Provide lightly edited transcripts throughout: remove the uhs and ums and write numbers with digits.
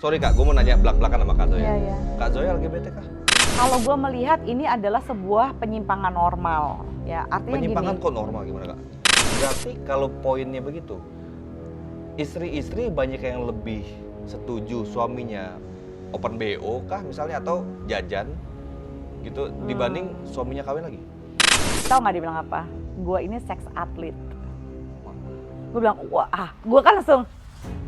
Sorry Kak, gue mau nanya belak-belakan sama Kak Zoya. Iya, iya. Kak Zoya LGBT kah? Kalau gue melihat ini adalah sebuah penyimpangan normal, ya artinya Penyimpangan gini. kok normal gimana Kak? Berarti kalau poinnya begitu, istri-istri banyak yang lebih setuju suaminya open BO kah misalnya atau jajan gitu dibanding suaminya kawin lagi? Tahu nggak dia bilang apa? Gue ini seks atlet. Gue bilang, wah, gue kan langsung,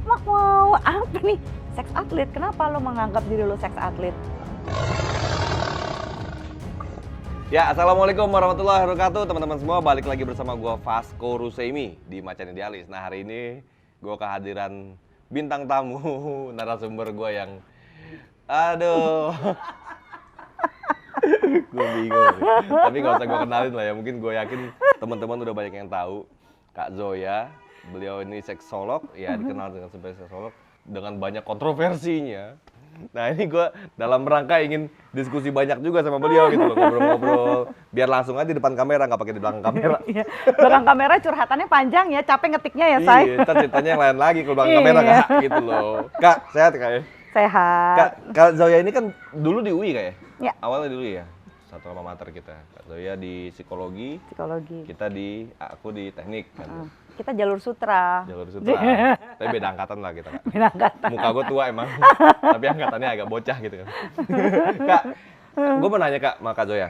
mau apa nih? Seks atlet, kenapa lo menganggap diri lo seks atlet? Ya, assalamualaikum warahmatullahi wabarakatuh teman-teman semua, balik lagi bersama gue Vasco Rusemi di Macan Idealis. Nah hari ini gue kehadiran bintang tamu narasumber gue yang, aduh, gue bingung. Tapi gak usah gue kenalin lah ya, mungkin gue yakin teman-teman udah banyak yang tahu. Kak Zoya, beliau ini seksolog, ya dikenal dengan sebagai seksolog dengan banyak kontroversinya. Nah ini gue dalam rangka ingin diskusi banyak juga sama beliau gitu loh, ngobrol-ngobrol. Biar langsung aja di depan kamera, nggak pakai di belakang kamera. Iya, belakang kamera curhatannya panjang ya, capek ngetiknya ya, Say. Iya, ntar ceritanya yang lain lagi kalau belakang kamera Kak, gitu loh. Kak, sehat Kak ya? Sehat. Kak Zoya ini kan dulu di UI Kak ya? Ya. Awalnya dulu ya, satu alma mater kita. Kak Zoya di psikologi, Psikologi. aku di teknik kan. Kita jalur sutra. Jalur sutra, tapi beda angkatan lah kita Kak. Beda angkatan. Muka gue tua emang, tapi angkatannya agak bocah gitu kan. Kak, gue mau nanya Kak sama Kak Zoya.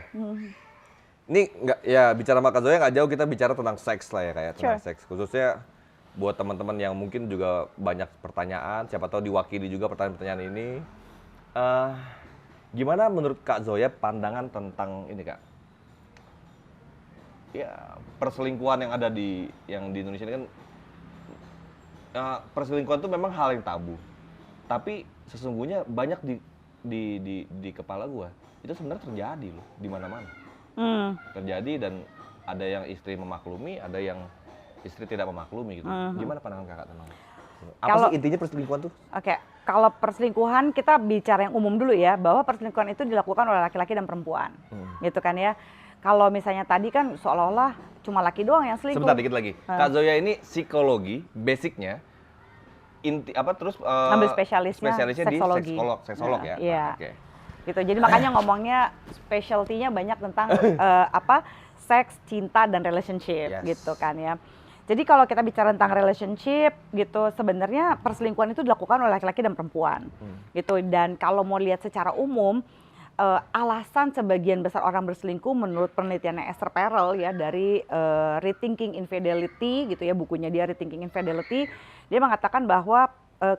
Ini nggak, ya bicara sama Kak Zoya nggak jauh kita bicara tentang seks lah ya kayak tentang seks. Khususnya buat teman-teman yang mungkin juga banyak pertanyaan, siapa tahu diwakili juga pertanyaan-pertanyaan ini. Gimana menurut Kak Zoya pandangan tentang ini Kak? Ya perselingkuhan yang ada di Indonesia ini kan, perselingkuhan itu memang hal yang tabu. Tapi sesungguhnya banyak di kepala gua itu sebenarnya terjadi loh di mana-mana. Terjadi dan ada yang istri memaklumi, ada yang istri tidak memaklumi gitu. Gimana pandangan kakak tentang apa sih intinya perselingkuhan tuh? Oke, kalau perselingkuhan kita bicara yang umum dulu ya, bahwa perselingkuhan itu dilakukan oleh laki-laki dan perempuan, gitu kan ya. Kalau misalnya tadi kan seolah-olah cuma laki doang yang selingkuh. Sebentar dikit lagi. Kak Zoya ini psikologi, basicnya, ambil spesialisnya di seksologi. seksolog ya. Iya. Oke. Gitu. Jadi makanya ngomongnya specialty-nya banyak tentang seks, cinta dan relationship gitu kan ya. Jadi kalau kita bicara tentang relationship gitu, sebenarnya perselingkuhan itu dilakukan oleh laki-laki dan perempuan gitu. Dan kalau mau lihat secara umum, alasan sebagian besar orang berselingkuh menurut penelitiannya Esther Perel ya dari Rethinking Infidelity gitu ya, bukunya dia Rethinking Infidelity, dia mengatakan bahwa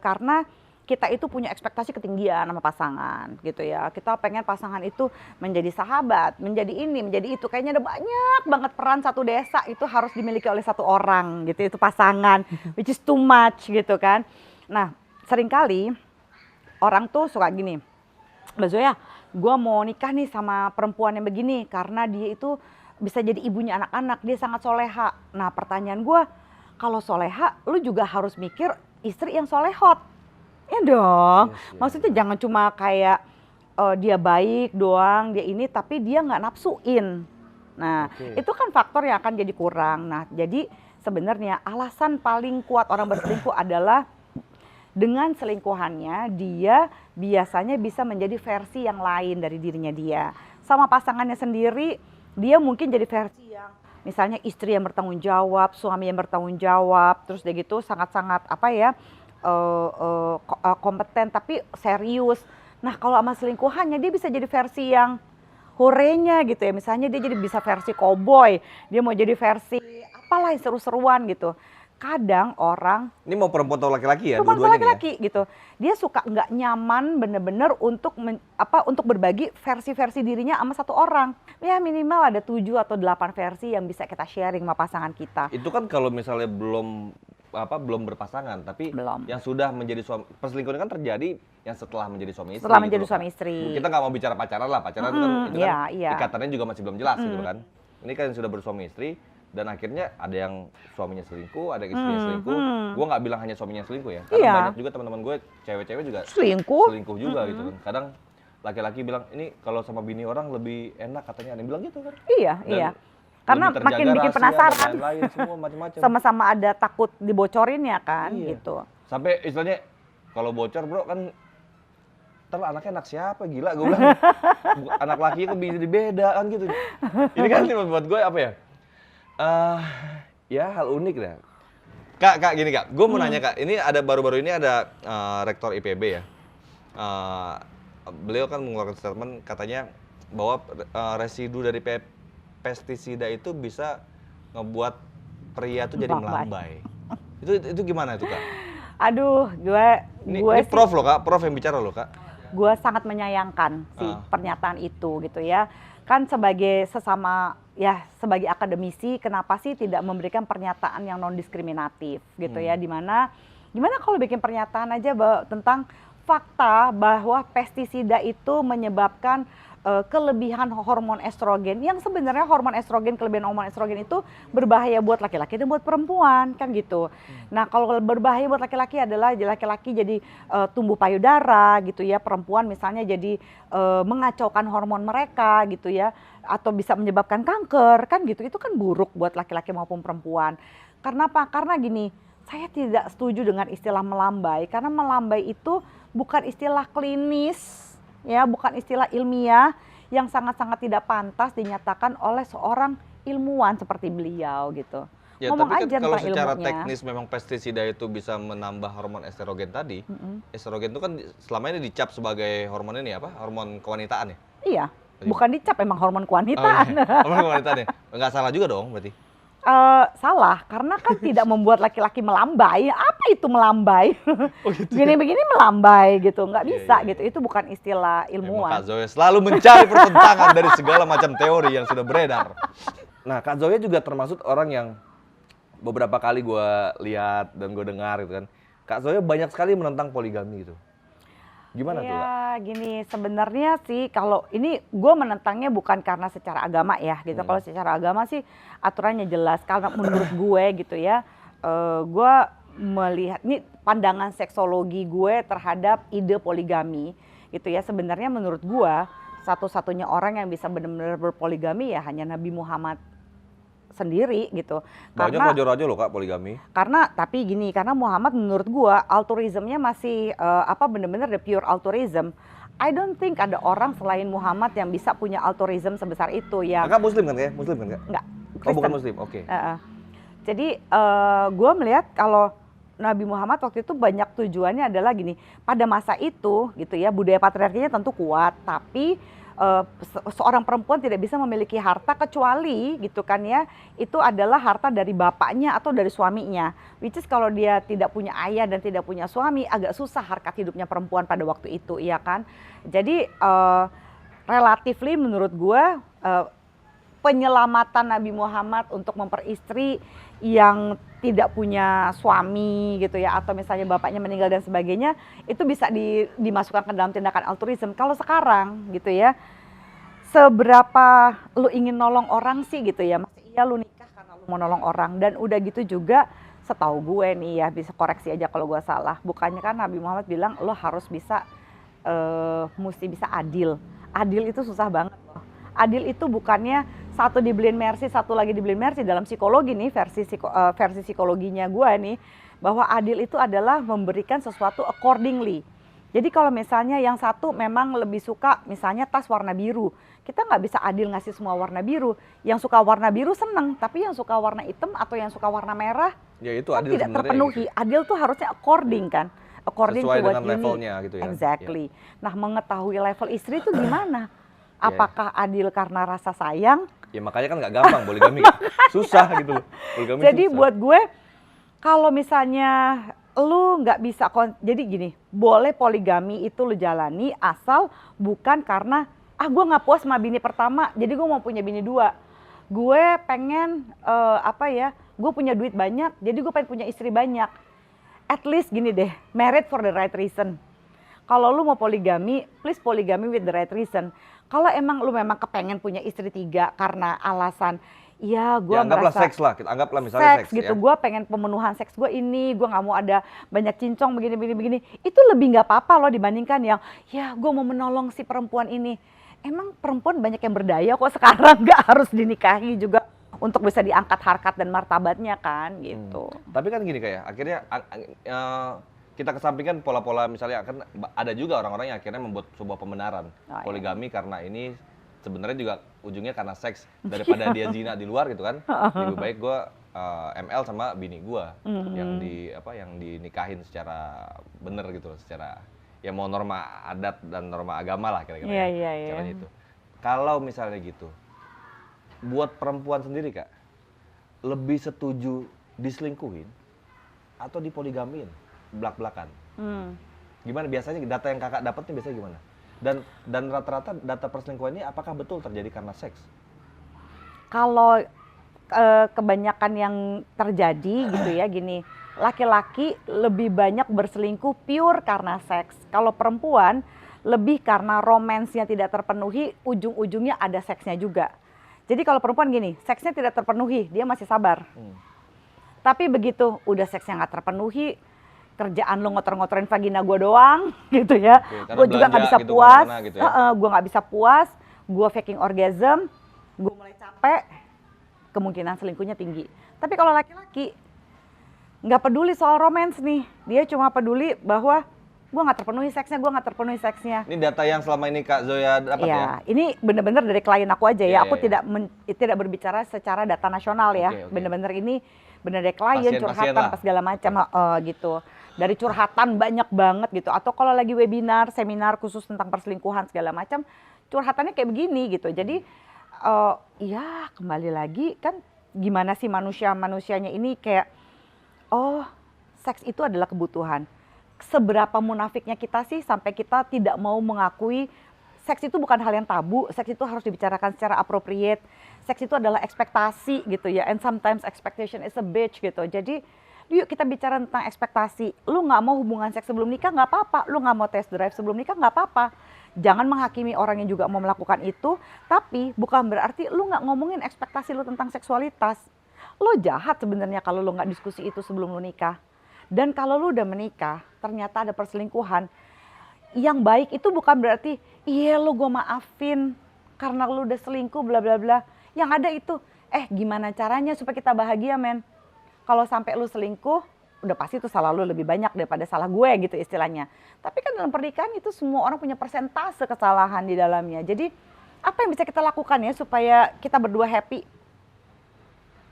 karena kita itu punya ekspektasi ketinggian sama pasangan gitu ya. Kita pengen pasangan itu menjadi sahabat, menjadi ini, menjadi itu. Kayaknya ada banyak banget peran satu desa itu harus dimiliki oleh satu orang gitu, itu pasangan, which is too much gitu kan. Nah, seringkali orang tuh suka gini, Mbak Zoya, gue mau nikah nih sama perempuan yang begini karena dia itu bisa jadi ibunya anak-anak, dia sangat soleha. Nah pertanyaan gue, kalau soleha lu juga harus mikir istri yang solehot. Ya dong, maksudnya jangan cuma kayak dia baik doang, dia ini tapi dia nggak nafsuin. Nah itu kan faktor yang akan jadi kurang. Nah jadi sebenarnya alasan paling kuat orang berselingkuh adalah dengan selingkuhannya dia biasanya bisa menjadi versi yang lain dari dirinya dia. Sama pasangannya sendiri dia mungkin jadi versi yang misalnya istri yang bertanggung jawab, suami yang bertanggung jawab, terus dia gitu sangat-sangat kompeten tapi serius. Nah kalau sama selingkuhannya dia bisa jadi versi yang horenya gitu ya. Misalnya dia jadi bisa versi cowboy, dia mau jadi versi apalah yang seru-seruan gitu. Kadang orang ini mau perempuan atau laki-laki ya? perempuan Dua-duanya laki-laki gitu. Dia suka nggak nyaman bener-bener untuk untuk berbagi versi-versi dirinya sama satu orang. Ya minimal ada 7 atau 8 versi yang bisa kita sharing sama pasangan kita. Itu kan kalau misalnya belum berpasangan, tapi Belum. yang sudah menjadi suami, perselingkuhan kan terjadi yang setelah menjadi suami istri. Setelah gitu menjadi loh, suami Kak. istri. Kita nggak mau bicara pacaran lah, pacaran itu kan ikatannya juga masih belum jelas gitu kan. Ini kan yang sudah bersuami istri dan akhirnya ada yang suaminya selingkuh, ada yang istrinya selingkuh. Gue nggak bilang hanya suaminya selingkuh ya, karena banyak juga teman-teman gue cewek-cewek juga selingkuh juga gitu kan. Kadang laki-laki bilang ini kalau sama bini orang lebih enak katanya, ada yang bilang gitu kan. Iya, Dan iya. Karena makin bikin penasaran. lain-lain semua macam-macam. Sama-sama ada takut dibocorin ya kan Iya. gitu. Sampai istilahnya kalau bocor bro kan ntar anaknya anak siapa, gila gue bilang. Anak laki kan bisa dibeda kan gitu. Ini kan buat gue apa ya? Ya hal unik dah. Kak, gini Kak, gue mau nanya Kak, ini ada baru-baru ini ada rektor IPB ya. Beliau kan mengeluarkan statement katanya bahwa residu dari pestisida itu bisa ngebuat pria tuh jadi melambai. Itu gimana itu Kak? Aduh, gue ini Prof loh Kak, Prof yang bicara loh Kak. Gue sangat menyayangkan sih pernyataan itu gitu ya. Kan sebagai sebagai akademisi, kenapa sih tidak memberikan pernyataan yang non diskriminatif gitu ya? Gimana kalau bikin pernyataan aja tentang fakta bahwa pestisida itu menyebabkan kelebihan hormon estrogen, yang sebenarnya kelebihan hormon estrogen itu berbahaya buat laki-laki dan buat perempuan kan gitu. Nah kalau berbahaya buat laki-laki adalah laki-laki jadi tumbuh payudara gitu ya, perempuan misalnya jadi mengacaukan hormon mereka gitu ya, atau bisa menyebabkan kanker kan gitu. Itu kan buruk buat laki-laki maupun perempuan. Karena apa? Karena gini, saya tidak setuju dengan istilah melambai, karena melambai itu bukan istilah klinis ya, bukan istilah ilmiah yang sangat-sangat tidak pantas dinyatakan oleh seorang ilmuwan seperti beliau gitu. Ya, ngomong tapi kan kalau secara teknis memang pestisida itu bisa menambah hormon estrogen tadi. Estrogen itu kan selama ini dicap sebagai hormon ini apa? Hormon kewanitaan ya? Iya, bukan dicap, emang hormon kewanitaan. Oh, iya. Hormon kewanitaan ya? Nggak salah juga dong berarti? Salah, karena kan tidak membuat laki-laki melambai. Apa itu melambai? Oh, gitu. Gini-begini melambai gitu, nggak bisa gitu. Itu bukan istilah ilmuwan. Kak Zoya selalu mencari pertentangan dari segala macam teori yang sudah beredar. Nah, Kak Zoya juga termasuk orang yang beberapa kali gue lihat dan gue dengar gitu kan. Kak Zoya banyak sekali menentang poligami gitu. Gimana tuh Kak? Ya gini, sebenarnya sih kalau ini gue menentangnya bukan karena secara agama ya gitu. Kalau secara agama sih aturannya jelas. Karena menurut gue gitu ya, gue melihat ini pandangan seksologi gue terhadap ide poligami gitu ya. Sebenarnya menurut gue satu-satunya orang yang bisa benar-benar berpoligami ya hanya Nabi Muhammad sendiri gitu. Banyak raja-raja loh Kak poligami. Tapi gini, karena Muhammad menurut gua altruismnya masih benar-benar the pure altruism. I don't think ada orang selain Muhammad yang bisa punya altruism sebesar itu ya. Kakak Muslim kan ya? Muslim kan Kak? Enggak. Oh bukan Muslim, oke. Jadi gua melihat kalau Nabi Muhammad waktu itu banyak tujuannya adalah gini, pada masa itu gitu ya budaya patriarkinya tentu kuat, tapi seorang perempuan tidak bisa memiliki harta kecuali gitu kan ya, itu adalah harta dari bapaknya atau dari suaminya. Which is kalau dia tidak punya ayah dan tidak punya suami, agak susah harkat hidupnya perempuan pada waktu itu, iya kan. Jadi relatively menurut gue penyelamatan Nabi Muhammad untuk memperistri yang tidak punya suami gitu ya, atau misalnya bapaknya meninggal dan sebagainya, itu bisa dimasukkan ke dalam tindakan altruism. Kalau sekarang gitu ya, seberapa lu ingin nolong orang sih gitu ya, masih iya lu nikah karena lu mau nolong orang. Dan udah gitu juga setahu gue nih ya, bisa koreksi aja kalau gue salah, bukannya kan Nabi Muhammad bilang lo harus bisa mesti bisa adil. Adil itu susah banget loh. Adil itu bukannya satu dibeliin Mercy, satu lagi dibeliin Mercy. Dalam psikologi nih, versi psikologinya gue nih, bahwa adil itu adalah memberikan sesuatu accordingly. Jadi kalau misalnya yang satu memang lebih suka misalnya tas warna biru, kita nggak bisa adil ngasih semua warna biru. Yang suka warna biru seneng, tapi yang suka warna hitam atau yang suka warna merah, ya itu adil tidak terpenuhi. Gitu. Adil tuh harusnya according kan, according sesuai to what dengan levelnya gitu ya. Exactly. Ya. Nah mengetahui level istri itu gimana? Apakah adil karena rasa sayang? Ya makanya kan nggak gampang poligami, susah gitu loh. Poligami jadi susah. Buat gue, kalau misalnya lu nggak bisa, jadi gini, boleh poligami itu lu jalani asal bukan karena gue nggak puas sama bini pertama, jadi gue mau punya bini dua. Gue pengen gue punya duit banyak, jadi gue pengen punya istri banyak. At least gini deh, married for the right reason. Kalau lu mau poligami, please poligami with the right reason. Kalau emang lu memang kepengen punya istri 3 karena alasan, ya gue ya, anggaplah merasa seks lah, anggaplah misalnya seks gitu, ya. Gue pengen pemenuhan seks gue ini, gue nggak mau ada banyak cincong begini, itu lebih nggak apa-apa loh dibandingkan yang, ya gue mau menolong si perempuan ini. Emang perempuan banyak yang berdaya kok sekarang, nggak harus dinikahi juga untuk bisa diangkat harkat dan martabatnya kan gitu. Tapi kan gini kayak, akhirnya kita kesampingkan pola-pola misalnya kan ada juga orang-orang yang akhirnya membuat sebuah pembenaran poligami karena ini sebenarnya juga ujungnya karena seks daripada dia zina di luar gitu kan. Lebih baik gue ML sama bini gue yang dinikahin secara bener gitu loh, secara ya mau norma adat dan norma agama lah kira-kira caranya itu. Kalau misalnya gitu, buat perempuan sendiri Kak, lebih setuju diselingkuhin atau dipoligamiin belak-belakan? Gimana biasanya data yang Kakak dapat nih biasanya gimana? Dan rata-rata data perselingkuhan ini apakah betul terjadi karena seks? Kalau kebanyakan yang terjadi gitu ya gini, laki-laki lebih banyak berselingkuh pure karena seks. Kalau perempuan lebih karena romansnya tidak terpenuhi, ujung-ujungnya ada seksnya juga. Jadi kalau perempuan gini, seksnya tidak terpenuhi, dia masih sabar. Tapi begitu udah seksnya nggak terpenuhi, kerjaan lo ngotor-ngotorin vagina gue doang gitu ya. Gue juga nggak bisa gitu, puas, gitu ya? Gue nggak bisa puas, gue faking orgasm, gue mulai capek, kemungkinan selingkuhnya tinggi. Tapi kalau laki-laki nggak peduli soal romance nih, dia cuma peduli bahwa gue nggak terpenuhi seksnya. Ini data yang selama ini Kak Zoya dapat ya? Ini bener-bener dari klien aku aja ya. Aku tidak berbicara secara data nasional ya. Bener-bener ini bener dari klien, curhatan, apa segala macam gitu. Dari curhatan banyak banget gitu. Atau kalau lagi webinar, seminar khusus tentang perselingkuhan segala macam, curhatannya kayak begini gitu. Jadi ya kembali lagi kan gimana sih manusianya ini kayak seks itu adalah kebutuhan. Seberapa munafiknya kita sih sampai kita tidak mau mengakui seks itu bukan hal yang tabu, seks itu harus dibicarakan secara appropriate. Seks itu adalah ekspektasi gitu ya, and sometimes expectation is a bitch gitu. Jadi yuk kita bicara tentang ekspektasi. Lu nggak mau hubungan seks sebelum nikah nggak apa-apa, lu nggak mau test drive sebelum nikah nggak apa-apa. Jangan menghakimi orang yang juga mau melakukan itu, tapi bukan berarti lu nggak ngomongin ekspektasi lu tentang seksualitas. Lu jahat sebenarnya kalau lu nggak diskusi itu sebelum lu nikah. Dan kalau lu udah menikah, ternyata ada perselingkuhan, yang baik itu bukan berarti, iya lu gue maafin karena lu udah selingkuh bla bla bla. Yang ada itu, gimana caranya supaya kita bahagia men? Kalau sampai lu selingkuh, udah pasti itu salah lu lebih banyak daripada salah gue gitu istilahnya. Tapi kan dalam pernikahan itu semua orang punya persentase kesalahan di dalamnya. Jadi apa yang bisa kita lakukan ya supaya kita berdua happy?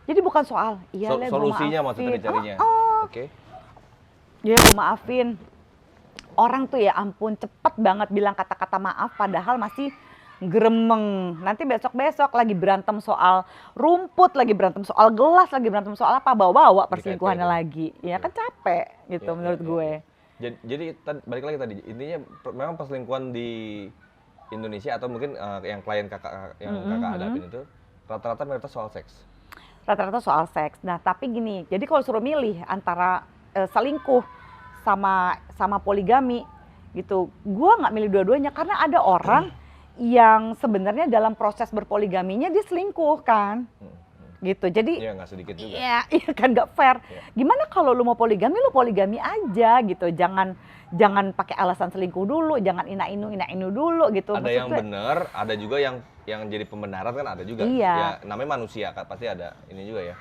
Jadi bukan soal, solusinya maksudnya dicarinya. Oke. Ya gue maafin. Orang tuh ya ampun cepet banget bilang kata-kata maaf padahal masih gremeng. Nanti besok-besok lagi berantem soal rumput, lagi berantem soal gelas, lagi berantem soal apa, bawa-bawa perselingkuhannya lagi. Ya kan capek gitu menurut gue. Jadi balik lagi tadi, intinya memang perselingkuhan di Indonesia atau mungkin yang klien kakak hadapin itu rata-rata mayoritas soal seks. Rata-rata soal seks. Nah tapi gini, jadi kalau suruh milih antara selingkuh sama poligami gitu, gue nggak milih dua-duanya karena ada orang yang sebenarnya dalam proses berpoligaminya dia selingkuh kan, gitu. Jadi nggak sedikit juga. Iya kan nggak fair. Gimana kalau lu mau poligami, lu poligami aja gitu. Jangan pakai alasan selingkuh dulu, jangan ina-inu dulu gitu. Ada yang benar, ada juga yang jadi pembenaran kan ada juga. Iya. Ya namanya manusia kan pasti ada ini juga ya.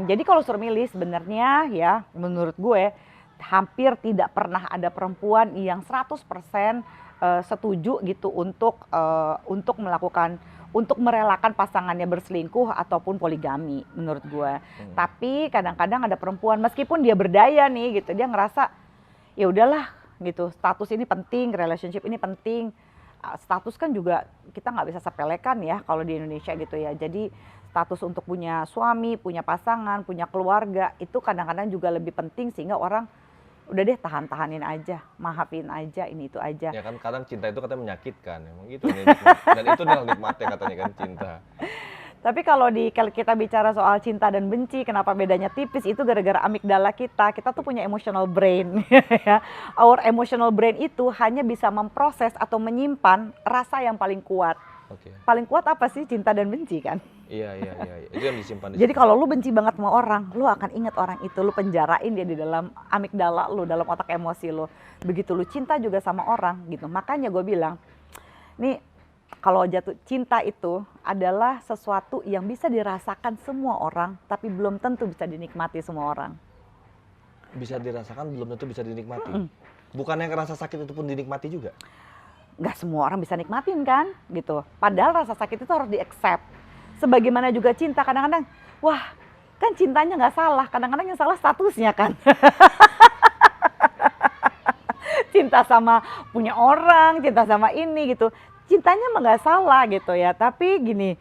Jadi kalau suruh milih sebenarnya ya menurut gue hampir tidak pernah ada perempuan yang 100% setuju gitu untuk merelakan pasangannya berselingkuh ataupun poligami menurut gue. Tapi kadang-kadang ada perempuan meskipun dia berdaya nih gitu, dia ngerasa ya udahlah gitu, status ini penting, relationship ini penting. Status kan juga kita nggak bisa sepelekan ya kalau di Indonesia gitu ya. Jadi status untuk punya suami, punya pasangan, punya keluarga itu kadang-kadang juga lebih penting sehingga orang udah deh tahan-tahanin aja, maafin aja, ini itu aja. Ya kan kadang cinta itu katanya menyakitkan, emang gitu. Dan itu nih nikmatnya katanya kan cinta. Tapi kalau kita bicara soal cinta dan benci, kenapa bedanya tipis? Itu gara-gara amigdala kita tuh punya emotional brain. Ya. Our emotional brain itu hanya bisa memproses atau menyimpan rasa yang paling kuat. Paling kuat apa sih? Cinta dan benci kan? Iya. Itu yang disimpan. Jadi kalau lu benci banget sama orang, lu akan ingat orang itu, lu penjarain dia di dalam amigdala lu, dalam otak emosi lu. Begitu lu cinta juga sama orang gitu. Makanya gue bilang, nih kalau jatuh cinta itu adalah sesuatu yang bisa dirasakan semua orang, tapi belum tentu bisa dinikmati semua orang. bisa dirasakan belum tentu bisa dinikmati. Bukannya rasa sakit itu pun dinikmati juga? Nggak semua orang bisa nikmatin kan, gitu. Padahal rasa sakit itu harus di-accept. Sebagaimana juga cinta, kadang-kadang, wah kan cintanya nggak salah, kadang-kadang yang salah statusnya kan. Cinta sama punya orang, cinta sama ini gitu. Cintanya mah nggak salah gitu ya, tapi gini,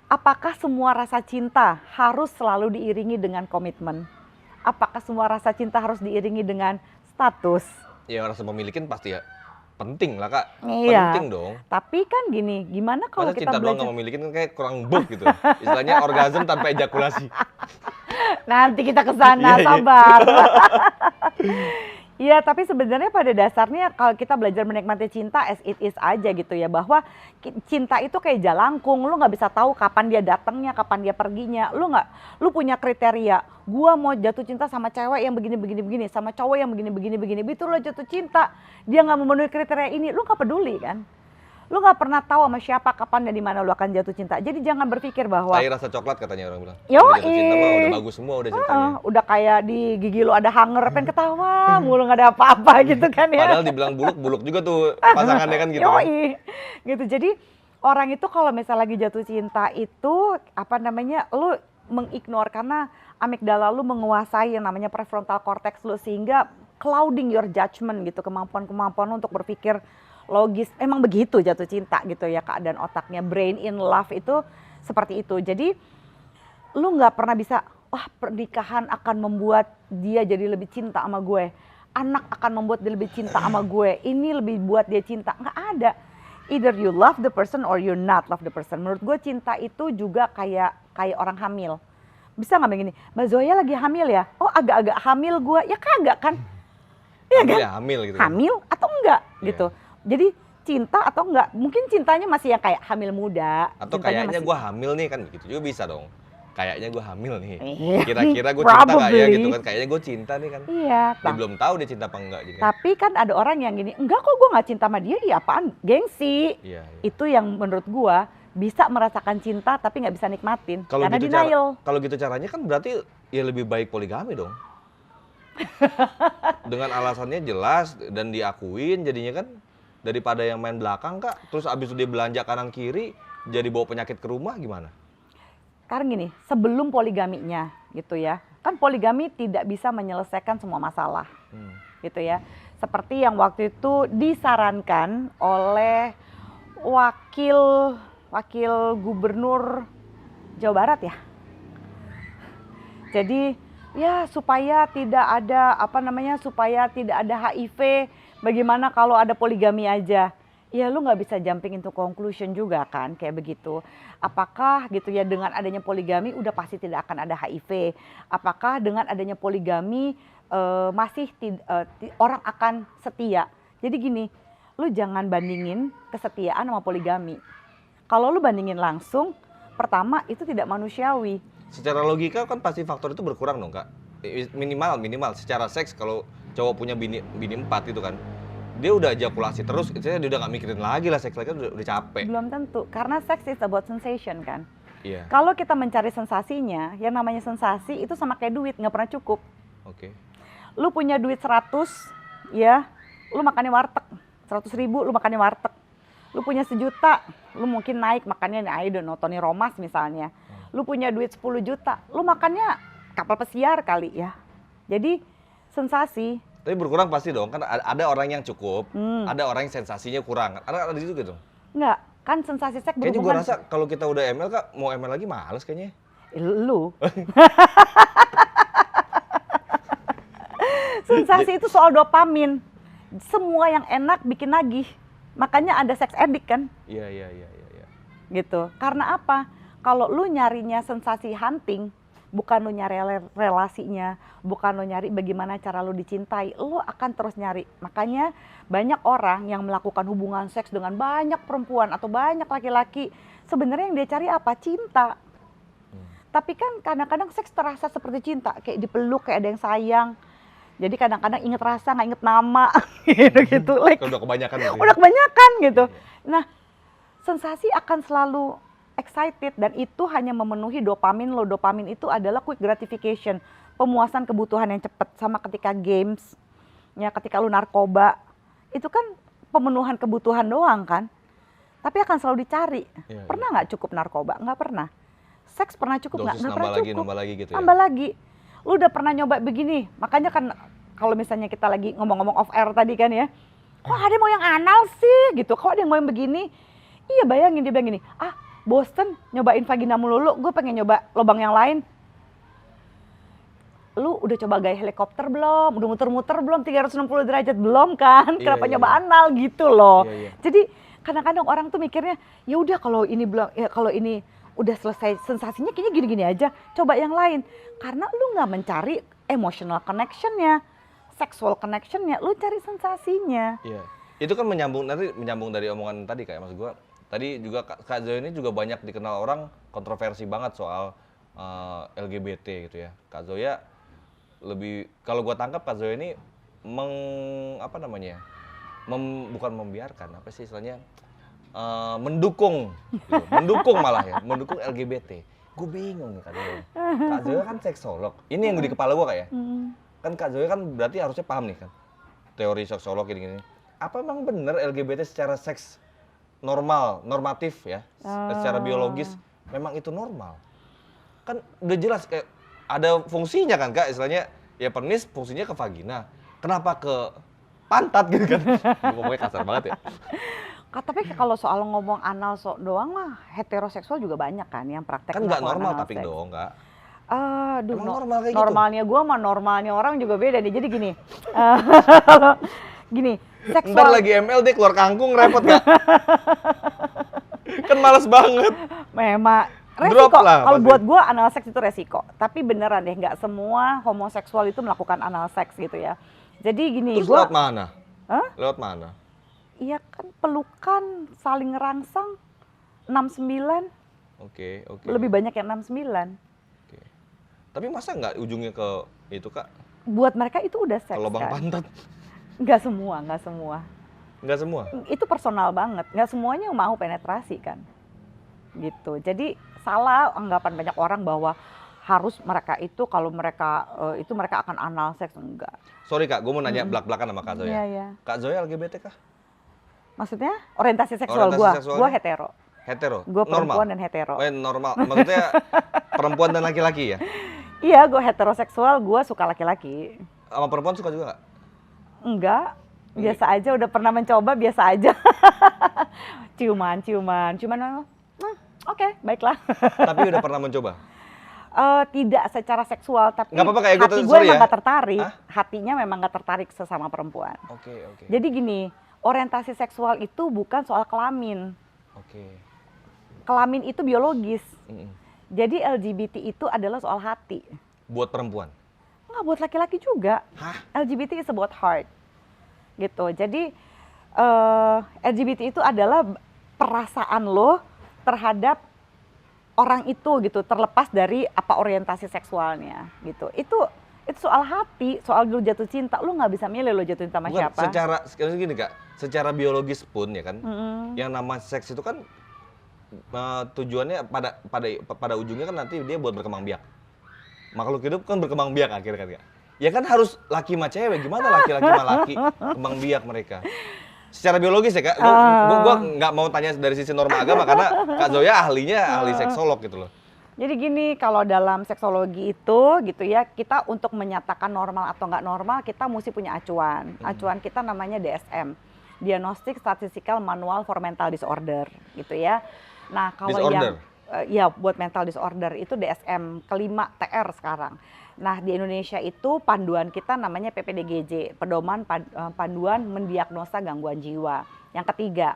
apakah semua rasa cinta harus selalu diiringi dengan komitmen? Apakah semua rasa cinta harus diiringi dengan status? Ya rasa memiliki pasti ya penting lah Kak, Iya. penting dong. Tapi kan gini, gimana kalau Masa kita cinta doang belajar? nggak memiliki kan kayak kurang buk gitu. Istilahnya orgasm tanpa ejakulasi. Nanti kita ke sana, Iya, iya. sabar. Iya, tapi sebenarnya pada dasarnya kalau kita belajar menikmati cinta as it is aja gitu ya, bahwa cinta itu kayak jalangkung, lu nggak bisa tahu kapan dia datangnya, kapan dia perginya. Lu punya kriteria, gua mau jatuh cinta sama cewek yang begini, sama cowok yang begini, begitu lo jatuh cinta, dia nggak memenuhi kriteria ini, lu nggak peduli kan? Lu nggak pernah tahu sama siapa, kapan dan di mana lu akan jatuh cinta. Jadi jangan berpikir bahwa Tai rasa coklat katanya orang bilang. Yoi. Udah jatuh cinta mah udah bagus semua udah ceritanya. udah kayak di gigi lu ada hanger, pengen ketawa mulu nggak ada apa-apa gitu kan ya. Padahal dibilang buluk juga tuh pasangannya kan gitu kan. Yoi. Gitu. Jadi orang itu kalau misalnya lagi jatuh cinta itu apa namanya, lu mengignore karena amigdala lu menguasai yang namanya prefrontal cortex lu, sehingga clouding your judgment gitu, kemampuan lu untuk berpikir logis. Emang begitu jatuh cinta gitu ya keadaan otaknya, brain in love itu seperti itu. Jadi lu nggak pernah bisa, wah pernikahan akan membuat dia jadi lebih cinta sama gue, anak akan membuat dia lebih cinta sama gue, ini lebih buat dia cinta. Nggak ada. Either you love the person or you not love the person. Menurut gue cinta itu juga kayak orang hamil. Bisa nggak begini, Mbak Zoya lagi hamil ya? Oh agak-agak hamil gue, ya kagak kan? Iya kan? Ya, hamil gitu. Hamil atau enggak Iya. gitu. Jadi cinta atau enggak, mungkin cintanya masih yang kayak hamil muda. Atau cintanya kayaknya masih- gue hamil nih kan gitu juga bisa dong. Kayaknya gue hamil nih. Iya. Kira-kira gue cinta nggak ya Probably. gitu kan? Kayaknya gue cinta nih kan. Iya, Dia belum tahu dia cinta apa enggak jadi. tapi kan ada orang yang gini, enggak kok gue nggak cinta sama dia, iya apaan, gengsi. Iya, iya. Itu yang menurut gua bisa merasakan cinta tapi nggak bisa nikmatin Kalau karena gitu denial. kalau gitu caranya kan berarti ya lebih baik poligami dong. Dengan alasannya jelas dan diakuin jadinya kan, daripada yang main belakang Kak, terus abis itu dia belanja kanan kiri jadi bawa penyakit ke rumah gimana? Karena gini, sebelum poligaminya gitu ya, kan poligami tidak bisa menyelesaikan semua masalah gitu ya. Seperti yang waktu itu disarankan oleh wakil gubernur Jawa Barat ya. Jadi ya supaya tidak ada supaya tidak ada HIV, bagaimana kalau ada poligami aja? Ya lu nggak bisa jumping into conclusion juga kan kayak begitu. Apakah gitu ya dengan adanya poligami udah pasti tidak akan ada HIV? Apakah dengan adanya poligami orang akan setia? Jadi gini, lu jangan bandingin kesetiaan sama poligami. Kalau lu bandingin langsung, pertama itu tidak manusiawi. Secara logika kan pasti faktor itu berkurang dong Kak. Minimal secara seks kalau cowok punya bini 4 itu kan, dia udah ejakulasi terus, dia udah nggak mikirin lagi lah seks lagi kan udah capek. Belum tentu, karena sex is about sensation kan. Iya. Kalau kita mencari sensasinya, yang namanya sensasi itu sama kayak duit, nggak pernah cukup. Oke. Lu punya duit 100, ya, lu makannya warteg. 100.000 lu makannya warteg. Lu punya 1 juta, lu mungkin naik makannya I don't know, Tony Romas misalnya. Lu punya duit 10 juta, lu makannya kapal pesiar kali ya. Jadi sensasi. Tapi berkurang pasti dong, kan ada orang yang cukup, ada orang yang sensasinya kurang. Ada juga dong. Enggak, kan sensasi seks Kayaknya gue berhubungan. rasa kalau kita udah ML Kak, mau ML lagi males kayaknya. Lu. Sensasi itu soal dopamin. Semua yang enak bikin nagih. Makanya ada seks edik kan? Iya. Gitu. Karena apa? Kalau lu nyarinya sensasi hunting, bukan lu nyari relasinya, bukan lu nyari bagaimana cara lu dicintai, lu akan terus nyari. Makanya banyak orang yang melakukan hubungan seks dengan banyak perempuan atau banyak laki-laki, sebenarnya yang dia cari apa? Cinta. Tapi kan kadang-kadang seks terasa seperti cinta, kayak dipeluk, kayak ada yang sayang. Jadi kadang-kadang inget rasa, nggak inget nama, gitu. Like, Udah kebanyakan gitu. udah kebanyakan gitu. Nah, sensasi akan selalu excited dan itu hanya memenuhi dopamin lo. Dopamin itu adalah quick gratification. pemuasan kebutuhan yang cepat, sama ketika games, ya ketika lu narkoba, itu kan pemenuhan kebutuhan doang kan, tapi akan selalu dicari. Pernah nggak cukup narkoba? Nggak pernah. Seks pernah cukup nggak? Nggak pernah cukup. Nambah lagi gitu ya? Nambah lagi. Lu udah pernah nyoba begini, makanya kan kalau misalnya kita lagi ngomong-ngomong off air tadi kan ya, kok ada yang mau yang anal sih gitu, kok ada yang mau yang begini. Iya bayangin dia bilang gini, bosen nyobain vagina melulu, gue pengen nyoba lubang yang lain. Lu udah coba gaya helikopter belum? Udah muter-muter belum? 360 derajat belum kan? Kenapa nyoba anal gitu loh. Jadi kadang-kadang orang tuh mikirnya, ya udah kalau ini belum, ya kalau ini udah selesai sensasinya kayaknya gini-gini aja, coba yang lain. Karena lu nggak mencari emotional connection-nya, sexual connection-nya, lu cari sensasinya. Iya. Itu kan menyambung dari omongan tadi kayak maksud gua. Tadi juga Kak Zoya ini juga banyak dikenal orang kontroversi banget soal LGBT gitu ya. Kak Zoya lebih, kalau gua tangkap Kak Zoya ini bukan membiarkan, apa sih istilahnya, mendukung gitu. Mendukung malah ya, mendukung LGBT. Gue bingung nih Kak Zoya. Kak Zoya kan seksolog, ini yang di kepala gua Kak ya. Kan Kak Zoya kan berarti harusnya paham nih kan, teori seksolog gini-gini. Apa emang bener LGBT secara seks normatif ya, secara biologis memang itu normal? Kan udah jelas kayak ada fungsinya kan Kak, istilahnya ya penis fungsinya ke vagina, kenapa ke pantat gitu kan? Ngomongnya kasar banget ya. Tapi kalau soal ngomong anal doang mah heteroseksual juga banyak kan yang praktek. Kan nggak normal tapi dong Kak. Aduh, normal kayak normalnya gitu? Gue sama normalnya orang juga beda nih. Jadi gini, gini, seksual. Ntar lagi ML dia keluar kangkung repot Kak. Kan males banget. Memang resiko. Kalau buat gue anal seks itu resiko. Tapi beneran deh, nggak semua homoseksual itu melakukan anal seks gitu ya. Jadi gini, terus lewat mana? Lewat mana? Iya kan pelukan, saling ngerangsang, 69. Oke. Lebih banyak yang 69. Oke. Tapi masa nggak ujungnya ke itu Kak? Buat mereka itu udah seks. Ke lubang pantat? Nggak semua. Nggak semua? Itu personal banget, nggak semuanya mau penetrasi kan. Gitu, jadi salah anggapan banyak orang bahwa harus mereka itu kalau mereka itu mereka akan anal seks, enggak. Sorry Kak, gue mau nanya belak-belakan sama Kak Zoya. Iya. Kak Zoya LGBT kah? Maksudnya orientasi seksual gue hetero. Hetero? Gue perempuan dan hetero. Normal, maksudnya perempuan dan laki-laki ya? Iya, gue heteroseksual, gue suka laki-laki. Sama perempuan suka juga nggak? Enggak, biasa aja, udah pernah mencoba biasa aja. ciuman. Oke, baiklah. Tapi udah pernah mencoba? Tidak secara seksual, tapi nggak apa-apa, kayak hati gue emang nggak tertarik. Hatinya memang nggak tertarik sesama perempuan. Oke. Jadi gini, orientasi seksual itu bukan soal kelamin. Kelamin itu biologis. Jadi LGBT itu adalah soal hati. Buat perempuan? Nggak, buat laki-laki juga. LGBT is about heart. Gitu. Jadi LGBT itu adalah perasaan lo terhadap orang itu gitu, terlepas dari apa orientasi seksualnya gitu. Itu soal hati, soal lu jatuh cinta, lu nggak bisa milih lu jatuh cinta sama siapa. Secara gini Kak, secara biologis pun ya kan, yang nama seks itu kan tujuannya pada ujungnya kan nanti dia buat berkembang biak. Makhluk hidup kan berkembang biak akhirnya kan Kak. Ya kan harus laki sama cewek, gimana laki-laki sama laki kembang biak mereka. Secara biologis ya Kak, gue nggak mau tanya dari sisi norma agama karena Kak Zoya ahli seksolog gitu loh. Jadi gini, kalau dalam seksologi itu gitu ya, kita untuk menyatakan normal atau nggak normal, kita mesti punya acuan. Acuan kita namanya DSM, Diagnostic Statistical Manual for Mental Disorder gitu ya. Nah kalau ya buat mental disorder itu DSM kelima TR sekarang. Nah di Indonesia itu panduan kita namanya PPDGJ, panduan mendiagnosa gangguan jiwa. Yang ketiga,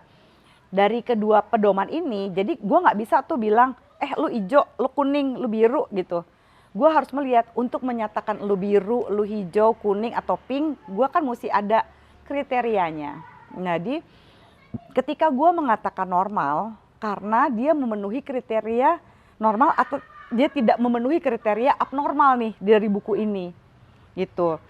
dari kedua pedoman ini, jadi gue nggak bisa tuh bilang, lu hijau, lu kuning, lu biru gitu. Gue harus melihat untuk menyatakan lu biru, lu hijau, kuning atau pink, gue kan mesti ada kriterianya. Jadi ketika gue mengatakan normal, karena dia memenuhi kriteria normal atau dia tidak memenuhi kriteria abnormal nih dari buku ini gitu.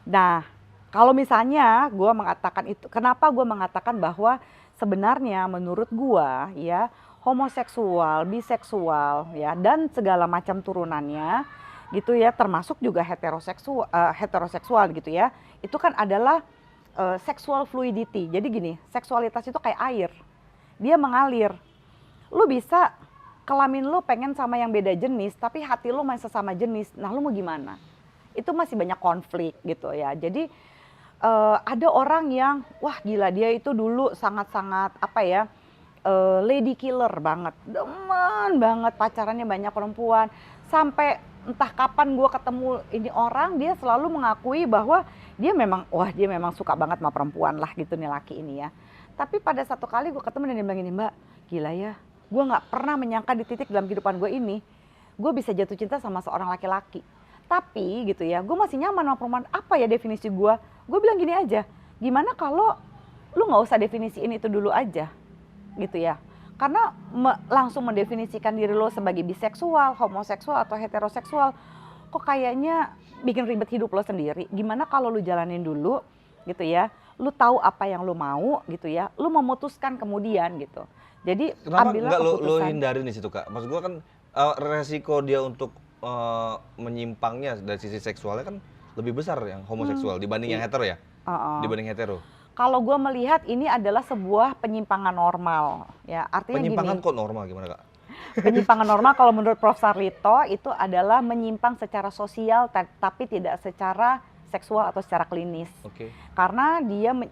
Nah kalau misalnya gue mengatakan itu, kenapa gue mengatakan bahwa sebenarnya menurut gue ya homoseksual, biseksual ya dan segala macam turunannya gitu ya, termasuk juga heteroseksual gitu ya. Itu kan adalah sexual fluidity. Jadi gini, seksualitas itu kayak air, dia mengalir. Lu bisa kelamin lu pengen sama yang beda jenis, tapi hati lu masih sesama jenis. Nah, lu mau gimana? Itu masih banyak konflik gitu ya. Jadi ada orang yang wah gila, dia itu dulu sangat-sangat apa ya, lady killer banget, demen banget pacarannya banyak perempuan, sampai entah kapan gue ketemu ini orang, dia selalu mengakui bahwa dia memang suka banget sama perempuan lah gitu nih laki ini ya. Tapi pada satu kali gue ketemu dan dia bilang gini, Mbak, gila ya, gue nggak pernah menyangka di titik dalam kehidupan gue ini gue bisa jatuh cinta sama seorang laki-laki. Tapi gitu ya, gue masih nyaman sama perempuan. Apa ya definisi gue? Gue bilang gini aja, gimana kalau lu nggak usah definisiin itu dulu aja, gitu ya. Karena langsung mendefinisikan diri lo sebagai biseksual, homoseksual atau heteroseksual, kok kayaknya bikin ribet hidup lo sendiri. Gimana kalau lu jalanin dulu, gitu ya. Lu tahu apa yang lu mau, gitu ya. Lu memutuskan kemudian gitu. Jadi kenapa ambillah nggak keputusan. lo hindarin di situ, Kak? Maksud gua kan resiko dia untuk menyimpangnya dari sisi seksualnya kan lebih besar yang homoseksual dibanding yang hetero ya? Dibanding hetero. Kalau gue melihat ini adalah sebuah penyimpangan normal, ya artinya Penyimpangan gini. kok normal gimana, Kak? Penyimpangan normal kalau menurut Prof. Sarlito itu adalah menyimpang secara sosial tapi tidak secara seksual atau secara klinis. Oke. Karena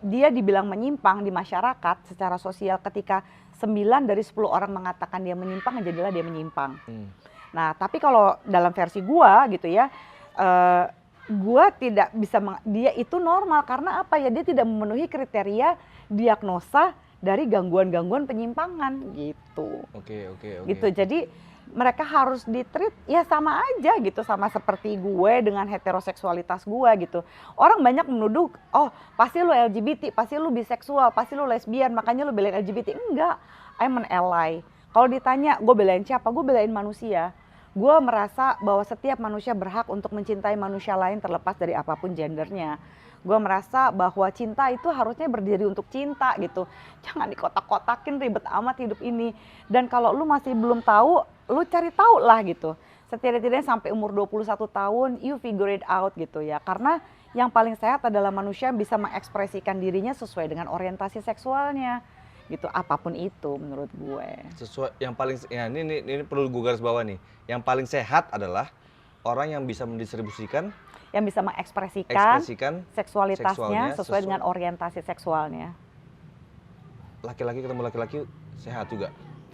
dia dibilang menyimpang di masyarakat secara sosial ketika 9 dari 10 orang mengatakan dia menyimpang, jadilah dia menyimpang. Nah, tapi kalau dalam versi gua gitu ya, gua tidak bisa dia itu normal karena apa ya, dia tidak memenuhi kriteria diagnosa dari gangguan-gangguan penyimpangan gitu. Oke. Gitu. Jadi mereka harus ditreat ya sama aja gitu, sama seperti gue dengan heteroseksualitas gue gitu. Orang banyak menuduh, oh pasti lu LGBT, pasti lu biseksual, pasti lu lesbian, makanya lu belain LGBT. Enggak, I'm an ally. Kalau ditanya gue belain siapa, gue belain manusia. Gue merasa bahwa setiap manusia berhak untuk mencintai manusia lain terlepas dari apapun gendernya. Gue merasa bahwa cinta itu harusnya berdiri untuk cinta gitu. Jangan dikotak-kotakin, ribet amat hidup ini. Dan kalau lu masih belum tahu, lu cari tahu lah gitu. Setidak-tidaknya sampai umur 21 tahun, you figure it out gitu ya. Karena yang paling sehat adalah manusia yang bisa mengekspresikan dirinya sesuai dengan orientasi seksualnya. Gitu, apapun itu menurut gue. Sesuai yang paling ya ini perlu gue garis bawah nih. Yang paling sehat adalah orang yang bisa mendistribusikan, yang bisa mengekspresikan seksualitasnya sesuai dengan orientasi seksualnya. Laki-laki ketemu laki-laki sehat juga.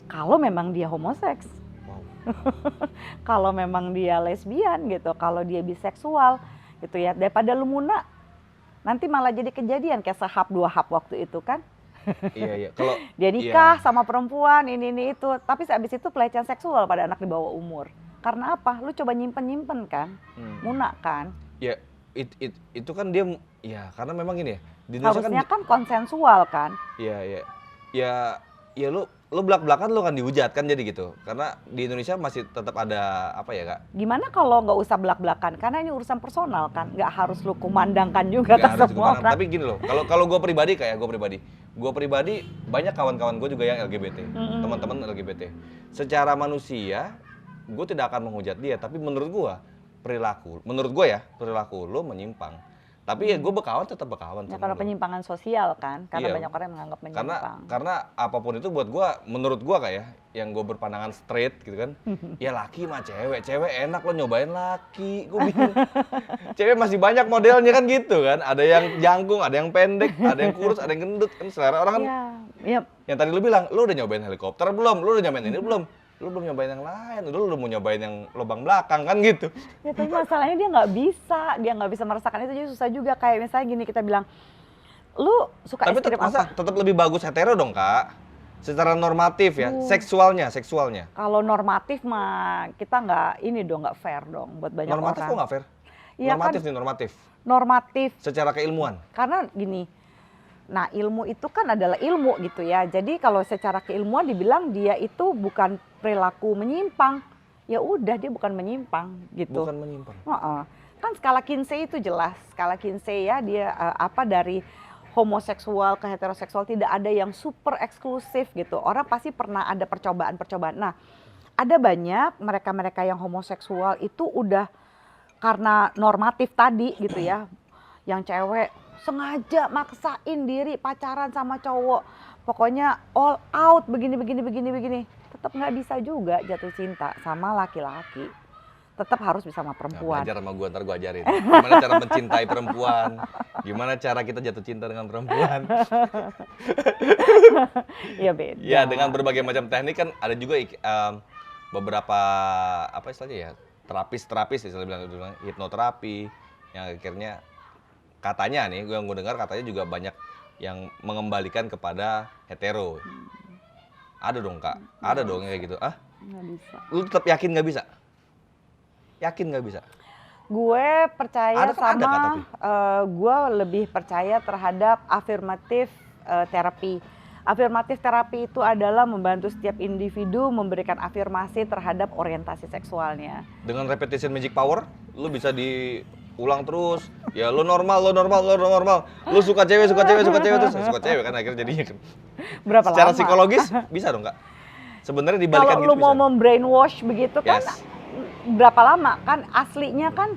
Kalau memang dia homoseks. Wow. Kalau memang dia lesbian gitu, kalau dia biseksual gitu ya. Daripada lu muna, nanti malah jadi kejadian kayak sehap 2 hap waktu itu kan. Iya. Kalau dia nikah sama perempuan ini itu, tapi habis itu pelecehan seksual pada anak di bawah umur. Karena apa? Lu coba nyimpen kan, muna kan. Ya, itu kan dia ya karena memang ini ya. Di Indonesia harusnya kan konsensual kan. Iya. Ya lu belak-belakan lu kan dihujat kan jadi gitu. Karena di Indonesia masih tetap ada apa ya, Kak? Gimana kalau nggak usah belak-belakan? Karena ini urusan personal kan, nggak harus lu kumandangkan juga ke semua orang. Tapi gini loh, kalau gue pribadi banyak kawan-kawan gue juga yang LGBT, teman-teman LGBT. Secara manusia, gue tidak akan menghujat dia, tapi menurut gue perilaku lo menyimpang. Tapi ya gue berkawan tetap berkawan. Ya karena penyimpangan sosial kan, karena banyak orang yang menganggap menyimpang. Karena apapun itu buat gue, menurut gue kayak yang gue berpandangan straight gitu kan, ya laki mah cewek enak lo nyobain laki, gue bingung. Cewek masih banyak modelnya kan gitu kan, ada yang jangkung, ada yang pendek, ada yang kurus, ada yang gendut kan, selera orang kan. Iya. Yang tadi lu bilang, lu udah nyobain helikopter belum? Lu udah nyobain ini belum? Lu belum nyobain yang lain, lu udah mau nyobain yang lubang belakang kan gitu. Ya tapi masalahnya dia nggak bisa merasakan itu, jadi susah juga. Kayak misalnya gini, kita bilang, lu suka tapi es krim apa? Tetap lebih bagus hetero dong, Kak. Secara normatif ya, seksualnya. Kalau normatif mah kita nggak fair dong buat banyak normatif orang. Normatif kok nggak fair? Ya normatif kan, nih, normatif. Normatif. Secara keilmuan. Karena gini, nah ilmu itu kan adalah ilmu gitu ya. Jadi kalau secara keilmuan dibilang dia itu bukan perilaku menyimpang, ya udah dia bukan menyimpang gitu. Bukan menyimpang. Kan skala Kinsey itu jelas, skala Kinsey ya dia dari homoseksual ke heteroseksual tidak ada yang super eksklusif gitu. Orang pasti pernah ada percobaan-percobaan. Nah, ada banyak mereka-mereka yang homoseksual itu udah karena normatif tadi gitu ya, yang cewek sengaja maksain diri pacaran sama cowok, pokoknya all out begini, tetap nggak bisa juga jatuh cinta sama laki-laki, tetap harus bisa sama perempuan. Belajar sama gue, ntar gue ajarin gimana cara mencintai perempuan, gimana cara kita jatuh cinta dengan perempuan. Iya beda. Ya dengan berbagai macam teknik kan ada juga beberapa apa istilahnya ya, terapis istilahnya bilang hipnoterapi yang akhirnya katanya nih gue dengar katanya juga banyak yang mengembalikan kepada hetero. Ada dong Kak, ada dong kayak gitu. Nggak bisa. Lu tetap yakin nggak bisa? Yakin nggak bisa? Gue percaya Ada kan ada, Kak, tapi? Gue lebih percaya terhadap afirmatif terapi. Afirmatif terapi itu adalah membantu setiap individu memberikan afirmasi terhadap orientasi seksualnya. Dengan repetition magic power, lu bisa diulang terus. Ya lu normal. Lu suka cewek terus suka cewek kan akhirnya jadinya kan. Berapa Secara lama? psikologis bisa dong Kak? Sebenarnya dibalikan Kalau gitu lu mau bisa. membrainwash begitu kan, Yes. berapa lama kan aslinya kan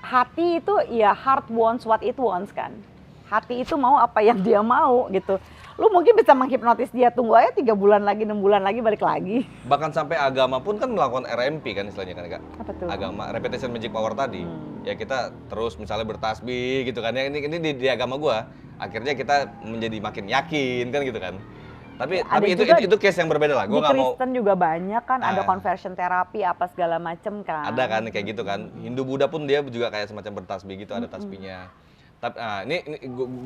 hati itu ya heart wants what it wants kan. Hati itu mau apa yang dia mau gitu. Lu mungkin bisa menghipnotis dia, tunggu aja 3 bulan lagi, 6 bulan lagi balik lagi. Bahkan sampai agama pun kan melakukan RMP kan istilahnya kan Kak. Apa tuh? Agama repetition magic power tadi. Ya kita terus misalnya bertasbih gitu kan. Ya ini di agama gua akhirnya kita menjadi makin yakin kan gitu kan. Tapi Ada itu juga itu case yang berbeda lah. Di Gua nggak mau Kristen juga banyak kan, ada Ah. conversion terapi apa segala macem kan. ada kan kayak gitu kan. Hindu Buddha pun dia juga kayak semacam bertasbih gitu, ada tasbihnya. Tapi ini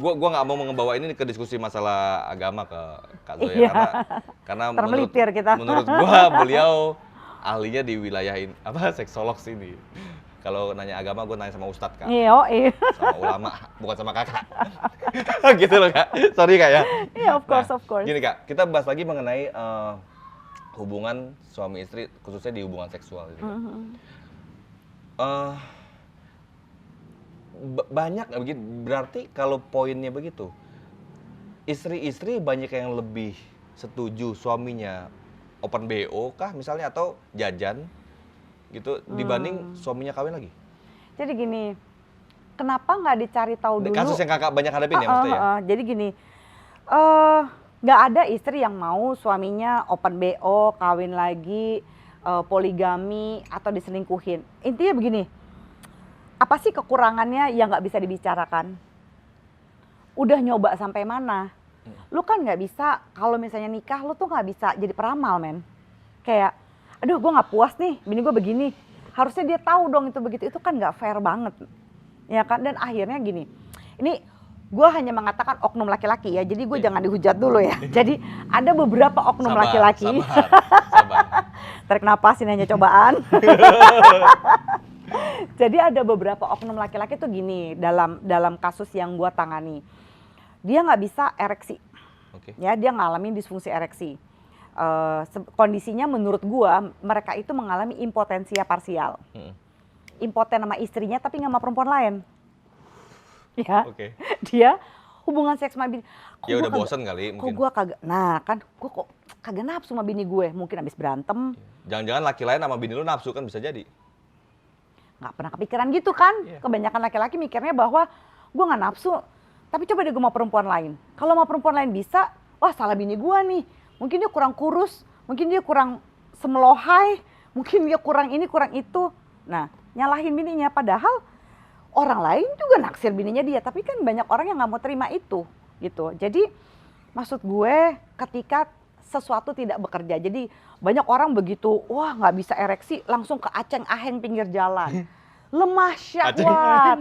gua nggak mau membawa ini ke diskusi masalah agama ke Kak Zoya Iya. karena Termelipir kita. menurut gua beliau ahlinya di wilayah seksolog sini. Kalau nanya agama gua nanya sama ustadz Kak, Iya, sama ulama, bukan sama kakak. Gitu loh Kak. Sorry Kak ya. iya of course, Nah, of course. Gini Kak, kita bahas lagi mengenai hubungan suami istri khususnya di hubungan seksual gitu. Banyak nggak begitu? Berarti kalau poinnya begitu, istri-istri banyak yang lebih setuju suaminya open BO kah misalnya atau jajan gitu dibanding suaminya kawin lagi? Jadi gini, kenapa nggak dicari tahu dulu? Kasus yang kakak banyak hadapin ya maksudnya ya? Jadi gini, nggak ada istri yang mau suaminya open BO, kawin lagi, poligami atau diselingkuhin. Intinya begini, apa sih kekurangannya yang nggak bisa dibicarakan? Udah nyoba sampai mana? Lu kan nggak bisa, kalau misalnya nikah lu tuh nggak bisa jadi peramal men. Kayak, aduh gue nggak puas nih, bini gue begini. Harusnya dia tahu dong itu begitu, itu kan nggak fair banget. Ya kan, dan akhirnya gini, ini gue hanya mengatakan oknum laki-laki ya, jadi gue jangan dihujat dulu ya. Jadi ada beberapa oknum laki-laki. Sabar. Tarik napas, ini hanya cobaan. Jadi ada beberapa oknum laki-laki tuh gini, dalam kasus yang gue tangani. Dia nggak bisa ereksi, ya dia ngalamin disfungsi ereksi. Kondisinya menurut gue, mereka itu mengalami impotensia parsial. Impoten sama istrinya tapi nggak sama perempuan lain. Ya, dia hubungan seks sama bini. Ya udah bosan kali mungkin. Kok gue kagak, nah kan gue kok kagak nafsu sama bini gue, mungkin habis berantem. Jangan-jangan laki lain sama bini lu nafsu kan bisa jadi. Nggak pernah kepikiran gitu kan. Kebanyakan laki-laki mikirnya bahwa gue nggak nafsu, tapi coba deh gue mau perempuan lain. Kalau mau perempuan lain bisa, wah salah bini gue nih. Mungkin dia kurang kurus, mungkin dia kurang semelohai, mungkin dia kurang ini, kurang itu. Nah, nyalahin bininya, padahal orang lain juga naksir bininya dia. Tapi kan banyak orang yang nggak mau terima itu, gitu. Jadi maksud gue ketika sesuatu tidak bekerja, jadi banyak orang begitu, wah nggak bisa ereksi, langsung ke aceng-aheng pinggir jalan. Lemah syahwat.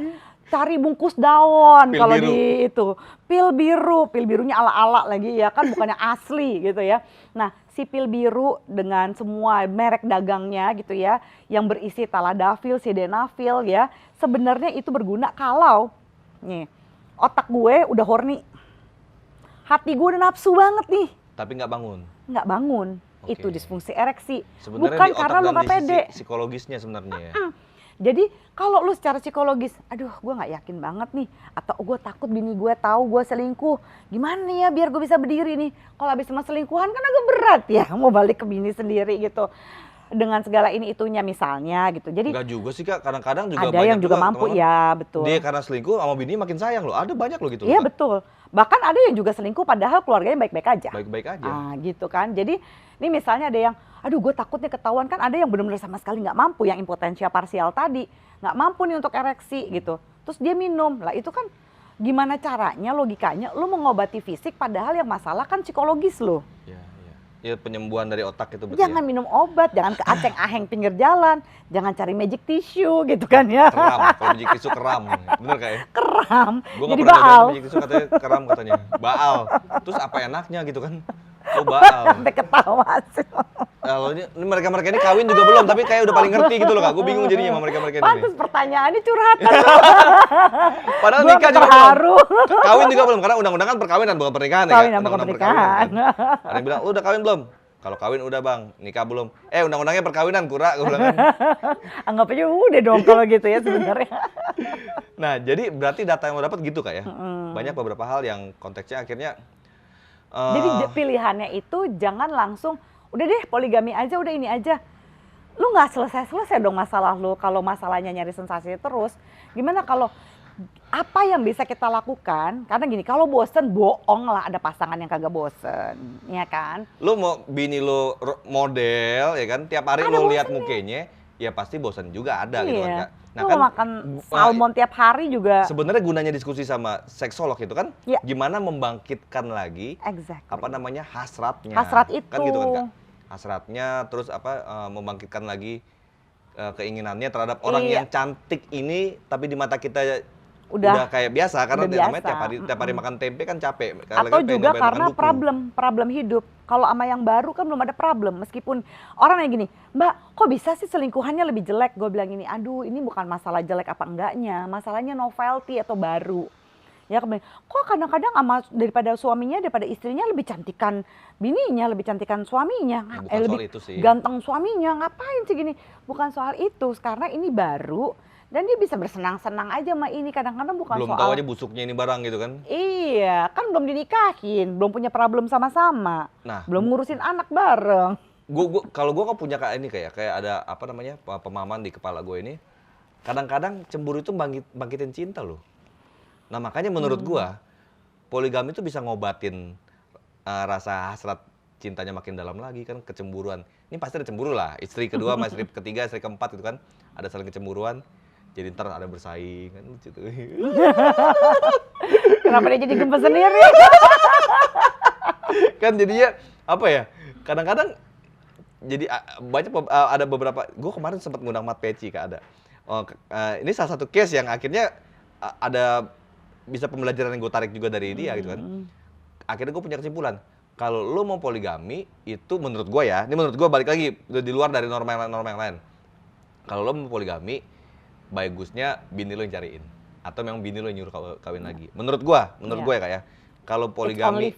Cari bungkus daun kalau di itu. Pil birunya ala-ala lagi ya kan, bukannya asli gitu ya. Nah, si pil biru dengan semua merek dagangnya gitu ya, yang berisi taladafil, sildenafil ya, sebenarnya itu berguna kalau nih, otak gue udah horny. Hati gue udah nafsu banget nih. Tapi nggak bangun. Nggak bangun. Itu disfungsi ereksi. Sebenarnya bukan di otak karena lu nggak pede. Psikologisnya sebenarnya ya. Jadi kalau lu secara psikologis, aduh gue nggak yakin banget nih, atau gue takut bini gue tahu gue selingkuh, gimana nih ya biar gue bisa berdiri nih. Kalau habis sama selingkuhan kan agak berat ya, mau balik ke bini sendiri gitu. dengan segala ini itunya misalnya gitu. Jadi enggak juga sih Kak, kadang-kadang juga ada banyak yang juga mampu ya, betul. Dia karena selingkuh sama bini makin sayang loh, ada banyak loh gitu. Iya betul. Bahkan ada yang juga selingkuh padahal keluarganya baik-baik aja. Baik-baik aja. Ah gitu kan. Jadi ini misalnya ada yang, aduh gue takutnya ketahuan, kan ada yang benar-benar sama sekali nggak mampu, yang impotensia parsial tadi, nggak mampu nih untuk ereksi gitu. Terus dia minum, lah itu kan gimana caranya, logikanya, lu mengobati fisik padahal yang masalah kan psikologis lo. Ya penyembuhan dari otak itu betul. Jangan minum obat, jangan ke aceng-aheng pinggir jalan, jangan cari magic tissue gitu kan ya. Keram, kalau magic tissue keram, bener kayak. Keram, Gua jadi pernah baal. Magic tissue katanya keram katanya, baal. Terus apa enaknya gitu kan? Oh baal. Sampai ketawa sih. Kalau ini mereka ini kawin juga belum, tapi kayak udah paling ngerti gitu loh Kak. Gue bingung jadinya sama mereka ini. Pantes pertanyaannya curhatan. Padahal Gua nikah juga terharu. belum. Kawin juga belum, karena undang-undang kan perkawinan bukan pernikahan ya. Kawin bukan pernikahan. Ada yang bilang, udah kawin belum? Kalau kawin udah bang, nikah belum. Undang-undangnya perkawinan, kura, gue bilang kan. Anggap aja udah dong kalau gitu ya sebenarnya. Nah, jadi berarti data yang lo dapat gitu Kak ya? Banyak beberapa hal yang konteksnya akhirnya... Jadi pilihannya itu jangan langsung, udah deh poligami aja, udah ini aja. Lu nggak selesai-selesai dong masalah lu kalau masalahnya nyari sensasi terus. Gimana kalau apa yang bisa kita lakukan? Karena gini, kalau bosen bohong lah, ada pasangan yang kagak bosen, ya kan? Lu mau bini lu model ya kan, tiap hari lu lihat mukanya, ya pasti bosen juga ada gitu kan Kak. Nah, lu makan salmon tiap hari juga. Sebenarnya gunanya diskusi sama seksolog itu kan, gimana membangkitkan lagi apa namanya hasratnya. Hasrat itu. Kan gitu kan Kak. Hasratnya, terus membangkitkan lagi keinginannya terhadap orang yang cantik ini, tapi di mata kita udah kayak biasa karena namanya tiap hari makan tempe kan capek. Atau juga karena problem hidup. Kalau sama yang baru kan belum ada problem. Meskipun orang yang gini, Mbak kok bisa sih selingkuhannya lebih jelek? Gue bilang gini, aduh ini bukan masalah jelek apa enggaknya. Masalahnya novelty atau baru. Ya kok kadang-kadang daripada suaminya, daripada istrinya lebih cantikan bininya, lebih cantikan suaminya. Lebih itu sih. Ganteng suaminya, ngapain sih gini? Bukan soal itu, karena ini baru. Dan dia bisa bersenang-senang aja sama ini, kadang-kadang bukan belum soal... Belum tahu aja busuknya ini barang gitu kan? Iya, kan belum dinikahin, belum punya problem sama-sama, belum ngurusin anak bareng. Kalau gue kan punya kayak ada apa namanya pemahaman di kepala gue ini, kadang-kadang cemburu itu bangkitin cinta loh. Nah makanya menurut gue, poligami itu bisa ngobatin rasa hasrat cintanya makin dalam lagi kan, kecemburuan. Ini pasti ada cemburu lah, istri kedua sama istri ketiga, istri keempat gitu kan, ada saling kecemburuan. Jadi ntar ada bersaing kan lucu tuh. Kenapa dia jadi gemes sendiri? Kan jadinya apa ya? Kadang-kadang jadi banyak ada beberapa. Gue kemarin sempat ngundang Mat Peci Kak ada. Ini salah satu case yang akhirnya ada bisa pembelajaran yang gue tarik juga dari dia gitu kan. Akhirnya gue punya kesimpulan. Kalau lo mau poligami itu menurut gue ya, ini menurut gue balik lagi di luar dari norma yang lain. Kalau lo mau poligami, bagusnya bini lo yang cariin atau memang bini lo yang nyuruh kawin lagi. Menurut gua ya Kak ya. Kalau poligami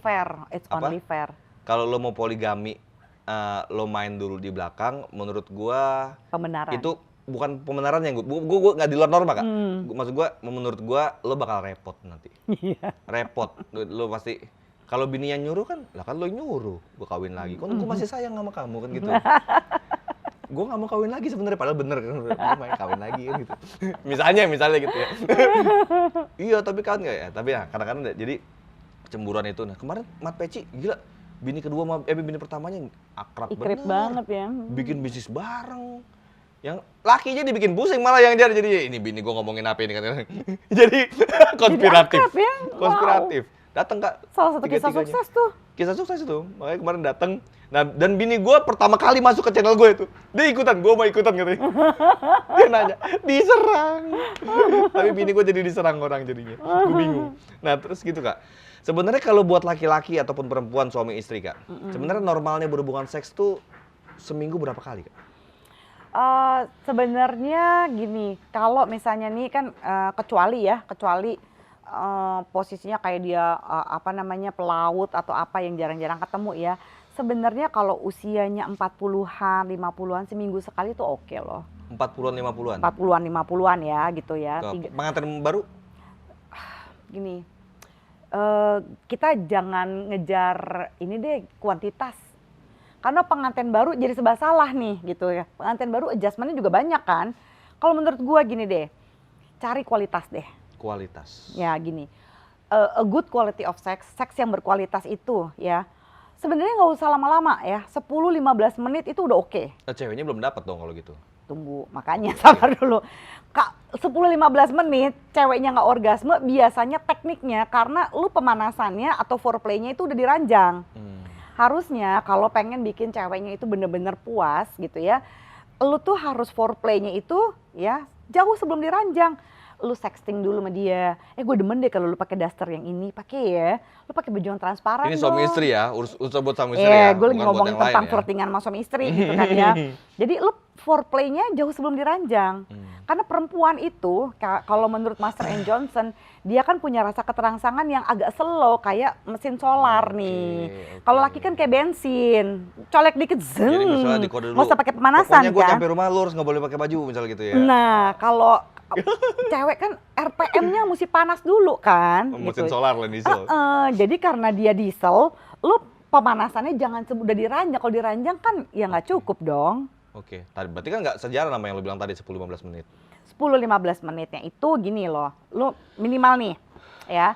it's only fair. Kalau lo mau poligami lo main dulu di belakang, menurut gua pembenaran. Itu bukan pembenaran yang gua enggak di luar norma Kak. Maksud gua menurut gua lo bakal repot nanti. Repot. Lo pasti kalau bini yang nyuruh kan, lah kan lo yang nyuruh gua kawin lagi. Kan gua masih sayang sama kamu kan gitu. Gue gak mau kawin lagi sebenarnya, padahal bener kan, gue main kawin lagi kan gitu. misalnya gitu ya. Iya tapi kan nggak ya, tapi ya kadang-kadang jadi cemburuan itu. Nah kemarin Mat Peci gila, bini kedua bini pertamanya akrab banget ya. Bikin bisnis bareng. Yang lakinya dibikin pusing malah yang jadi ini bini gue ngomongin apa ini kan. Jadi konspiratif. Jadi akrab ya? Konspiratif. Datang Kak. Salah satu kisah sukses tuh. Kisah sukses itu, makanya kemarin datang. Nah, dan bini gue pertama kali masuk ke channel gue itu, dia ikutan, gue mau ikutan katanya. Dia nanya, diserang. Tapi bini gue jadi diserang orang jadinya, gue bingung. Nah terus gitu Kak, sebenarnya kalau buat laki-laki ataupun perempuan suami istri Kak, sebenarnya normalnya berhubungan seks tuh seminggu berapa kali Kak? Sebenarnya gini, kalau misalnya nih kan kecuali posisinya kayak dia pelaut atau apa yang jarang-jarang ketemu ya. Sebenarnya kalau usianya 40-an, 50-an seminggu sekali tuh oke loh. 40-an, 50-an? 40-an, 50-an ya gitu ya. Pengantin baru? Gini, kita jangan ngejar ini deh kuantitas. Karena pengantin baru jadi serba salah nih gitu ya. Pengantin baru adjustment-nya juga banyak kan. Kalau menurut gua gini deh, cari kualitas deh. Kualitas. Ya gini, a good quality of sex, seks yang berkualitas itu ya. Sebenarnya nggak usah lama-lama ya, 10-15 menit itu udah oke. Ceweknya belum dapat dong kalau gitu. Tunggu, makanya sabar dulu. Kak, 10-15 menit ceweknya nggak orgasme, biasanya tekniknya karena lu pemanasannya atau foreplaynya itu udah diranjang. Harusnya kalau pengen bikin ceweknya itu bener-bener puas gitu ya, lu tuh harus foreplaynya itu ya jauh sebelum diranjang. Lu sexting dulu sama dia. Gue demen deh kalau lu pakai daster yang ini, pakai ya. Lu pakai baju yang transparan. Ini suami istri ya, urus buat suami istri ya. Gue lagi ngomongin tentang ya. flirtingan sama suami istri gitu kan ya. Jadi lu foreplaynya jauh sebelum diranjang. Karena perempuan itu kalau menurut Master and Johnson, dia kan punya rasa keterangsangan yang agak slow kayak mesin solar nih. Kalau laki kan kayak bensin, colek dikit zeng. Jadi misalnya dikode dulu. Nggak usah pakai pemanasan. Pokoknya gue sampai rumah lu harus nggak boleh pakai baju misalnya gitu ya. Nah, kalau cewek kan RPM-nya mesti panas dulu kan. Mesin gitu. solar lah diesel. Jadi karena dia diesel, lu pemanasannya jangan udah diranjang. Kalau diranjang kan ya nggak cukup dong. Oke, berarti kan nggak sejarah nama yang lu bilang tadi 10-15 menit. 10-15 menitnya itu gini loh, lu minimal nih ya.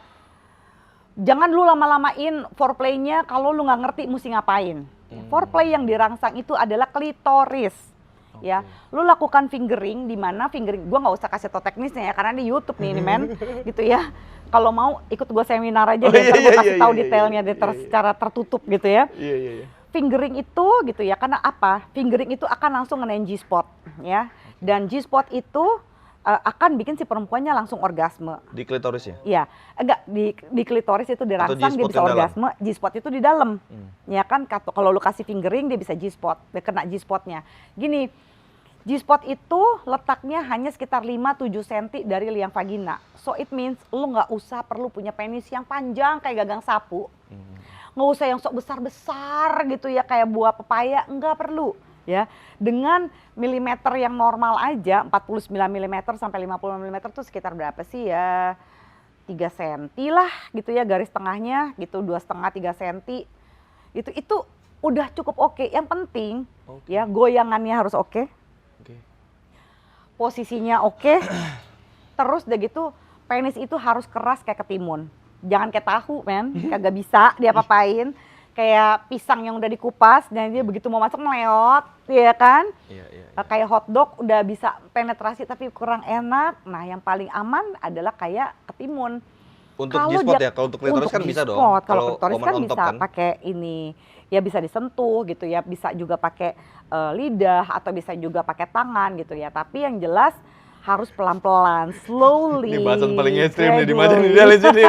Jangan lu lama-lamain foreplaynya kalau lu nggak ngerti mesti ngapain. Foreplay yang dirangsang itu adalah klitoris. Ya, lu lakukan fingering di mana fingering, gua nggak usah kasih tau teknisnya ya karena di YouTube nih ini men, gitu ya. Kalau mau ikut gua seminar aja, ntar gua kasih tahu detailnya secara tertutup gitu ya. Fingering itu gitu ya, karena apa? Fingering itu akan langsung ngenain G-spot ya, dan G-spot itu akan bikin si perempuannya langsung orgasme. Di klitorisnya? Iya, enggak di klitoris itu dirangsang dia bisa orgasme, G-spot itu di dalam. Ya kan, kalau lu kasih fingering dia bisa G-spot, dia kena G-spotnya. Gini, G-spot itu letaknya hanya sekitar 5-7 cm dari liang vagina. So it means lu nggak usah perlu punya penis yang panjang kayak gagang sapu. Nggak usah yang sok besar-besar gitu ya kayak buah pepaya, nggak perlu. Ya, dengan milimeter yang normal aja 49 mm sampai 50 mm tuh sekitar berapa sih ya, 3 cm lah gitu ya garis tengahnya gitu, 2,5-3 cm itu udah cukup oke. Yang penting ya goyangannya harus oke, posisinya oke, terus udah gitu penis itu harus keras kayak ketimun, jangan kayak tahu men, kagak bisa diapa-apain. Kayak pisang yang udah dikupas dan dia begitu mau masuk meleot, ya kan? Kayak hotdog udah bisa penetrasi tapi kurang enak. Nah, yang paling aman adalah kayak ketimun. Untuk G-spot ya, kalau untuk klitoris kan bisa dong. Kalau klitoris kan bisa pakai ini, ya bisa disentuh gitu ya, bisa juga pakai lidah atau bisa juga pakai tangan gitu ya. Tapi yang jelas harus pelan-pelan, slowly. Ini bahasan paling ekstrim nih di Macan Idealis ini.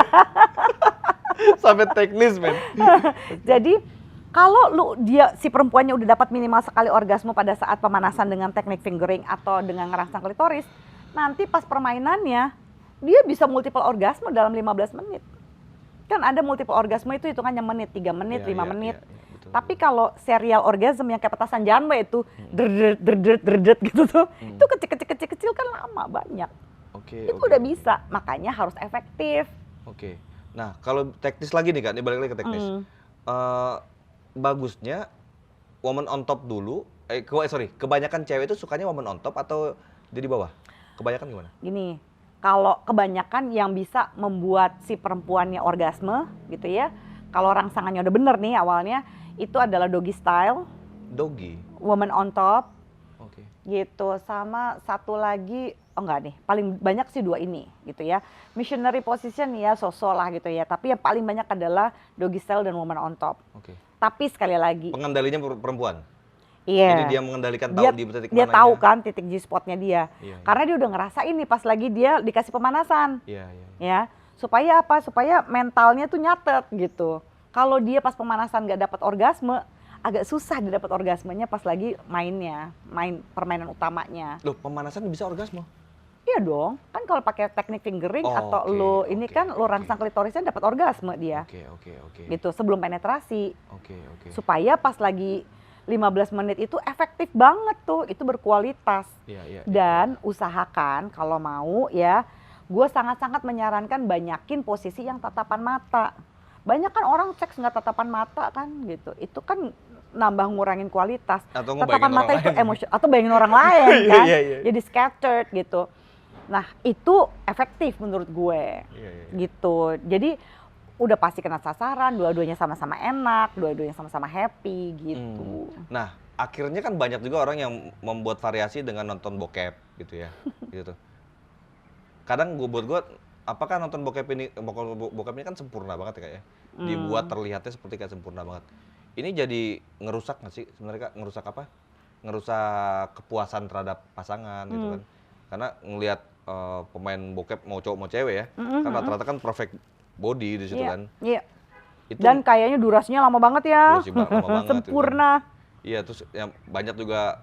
Sampai teknis men. Jadi kalau si perempuannya udah dapat minimal sekali orgasme pada saat pemanasan dengan teknik fingering atau dengan ngerangsang klitoris, nanti pas permainannya dia bisa multiple orgasme dalam 15 menit. Kan ada multiple orgasme itu hitungannya menit, 3 menit, 5 menit. Betul. Tapi kalau serial orgasm yang kayak petasan janwe itu derdet gitu tuh, itu kecil-kecil kan lama banyak. Itu udah bisa, makanya harus efektif. Nah, kalau teknis lagi nih Kak, ini balik lagi ke teknis. Bagusnya woman on top dulu, kebanyakan cewek itu sukanya woman on top atau dia di bawah? Kebanyakan gimana? Gini, kalau kebanyakan yang bisa membuat si perempuannya orgasme gitu ya, kalau rangsangannya udah bener nih awalnya, itu adalah doggy style. Doggy? Woman on top. Gitu, sama satu lagi, enggak nih, paling banyak sih 2 ini gitu ya. Missionary position ya sosok lah gitu ya, tapi yang paling banyak adalah doggy style dan woman on top. Tapi sekali lagi. Pengendalinya perempuan? Iya. Jadi dia mengendalikan tahu di titik mananya. Dia tahu kan titik G-spotnya dia. Karena dia udah ngerasain nih pas lagi dia dikasih pemanasan. Ya, supaya apa? Supaya mentalnya tuh nyatet gitu. Kalau dia pas pemanasan nggak dapat orgasme, agak susah didapat orgasmenya pas lagi main permainan utamanya. Loh, pemanasan bisa orgasme? Iya dong, kan kalau pakai teknik fingering atau lo rangsang klitorisnya dapat orgasme dia. Gitu sebelum penetrasi. Supaya pas lagi 15 menit itu efektif banget tuh, itu berkualitas. Dan usahakan kalau mau ya, gue sangat-sangat menyarankan banyakin posisi yang tatapan mata. Banyak kan orang seks nggak tatapan mata kan gitu. Itu kan nambah ngurangin kualitas. Atau Tatapan mata itu lain. emosi atau bayangin orang lain kan. Iya. Jadi scattered gitu. Nah, itu efektif menurut gue. Gitu. Jadi udah pasti kena sasaran, dua-duanya sama-sama enak, dua-duanya sama-sama happy gitu. Nah, akhirnya kan banyak juga orang yang membuat variasi dengan nonton bokep gitu ya. Gitu. Kadang buat gue, apakah nonton bokep ini kan sempurna banget ya Kak ya? Dibuat terlihatnya seperti kayak sempurna banget. Ini jadi ngerusak nggak sih sebenarnya Kak? Ngerusak apa? Ngerusak kepuasan terhadap pasangan gitu kan? Karena ngelihat pemain bokep mau cowok mau cewek ya, kan rata-rata kan perfect body di situ kan. Iya. Itu Dan kayaknya durasinya lama banget ya. durasi lama banget. Sempurna. Iya, terus yang banyak juga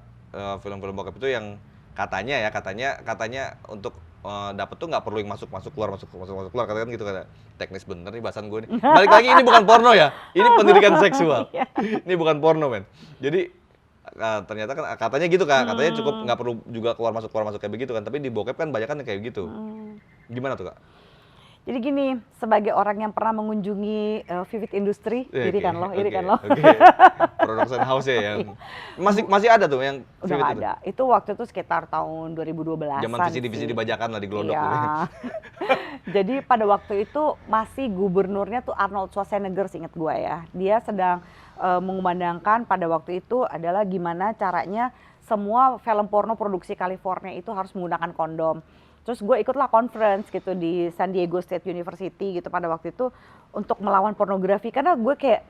film-film bokep itu yang katanya untuk dapet tuh nggak perlu yang masuk keluar katakan gitu kan. Teknis bener nih bahasan gue nih. Balik lagi, ini bukan porno ya, ini pendidikan seksual. Ini bukan porno men. Jadi ternyata kan katanya gitu kan, katanya cukup nggak perlu juga keluar masuk kayak begitu kan. Tapi di bokep kan banyak kan kayak gitu. Gimana tuh Kak? Jadi gini, sebagai orang yang pernah mengunjungi Vivid Industry, iri kan lo. Production house ya yang masih ada tuh yang udah nggak ada. Itu waktu itu sekitar tahun 2012-an. Zaman VCD bajakan lah di Glodok. Iya. Jadi pada waktu itu masih gubernurnya tuh Arnold Schwarzenegger, seinget gue ya. Dia sedang mengumandangkan pada waktu itu adalah gimana caranya semua film porno produksi California itu harus menggunakan kondom. Terus gue ikutlah conference gitu di San Diego State University gitu pada waktu itu untuk melawan pornografi, karena gue kayak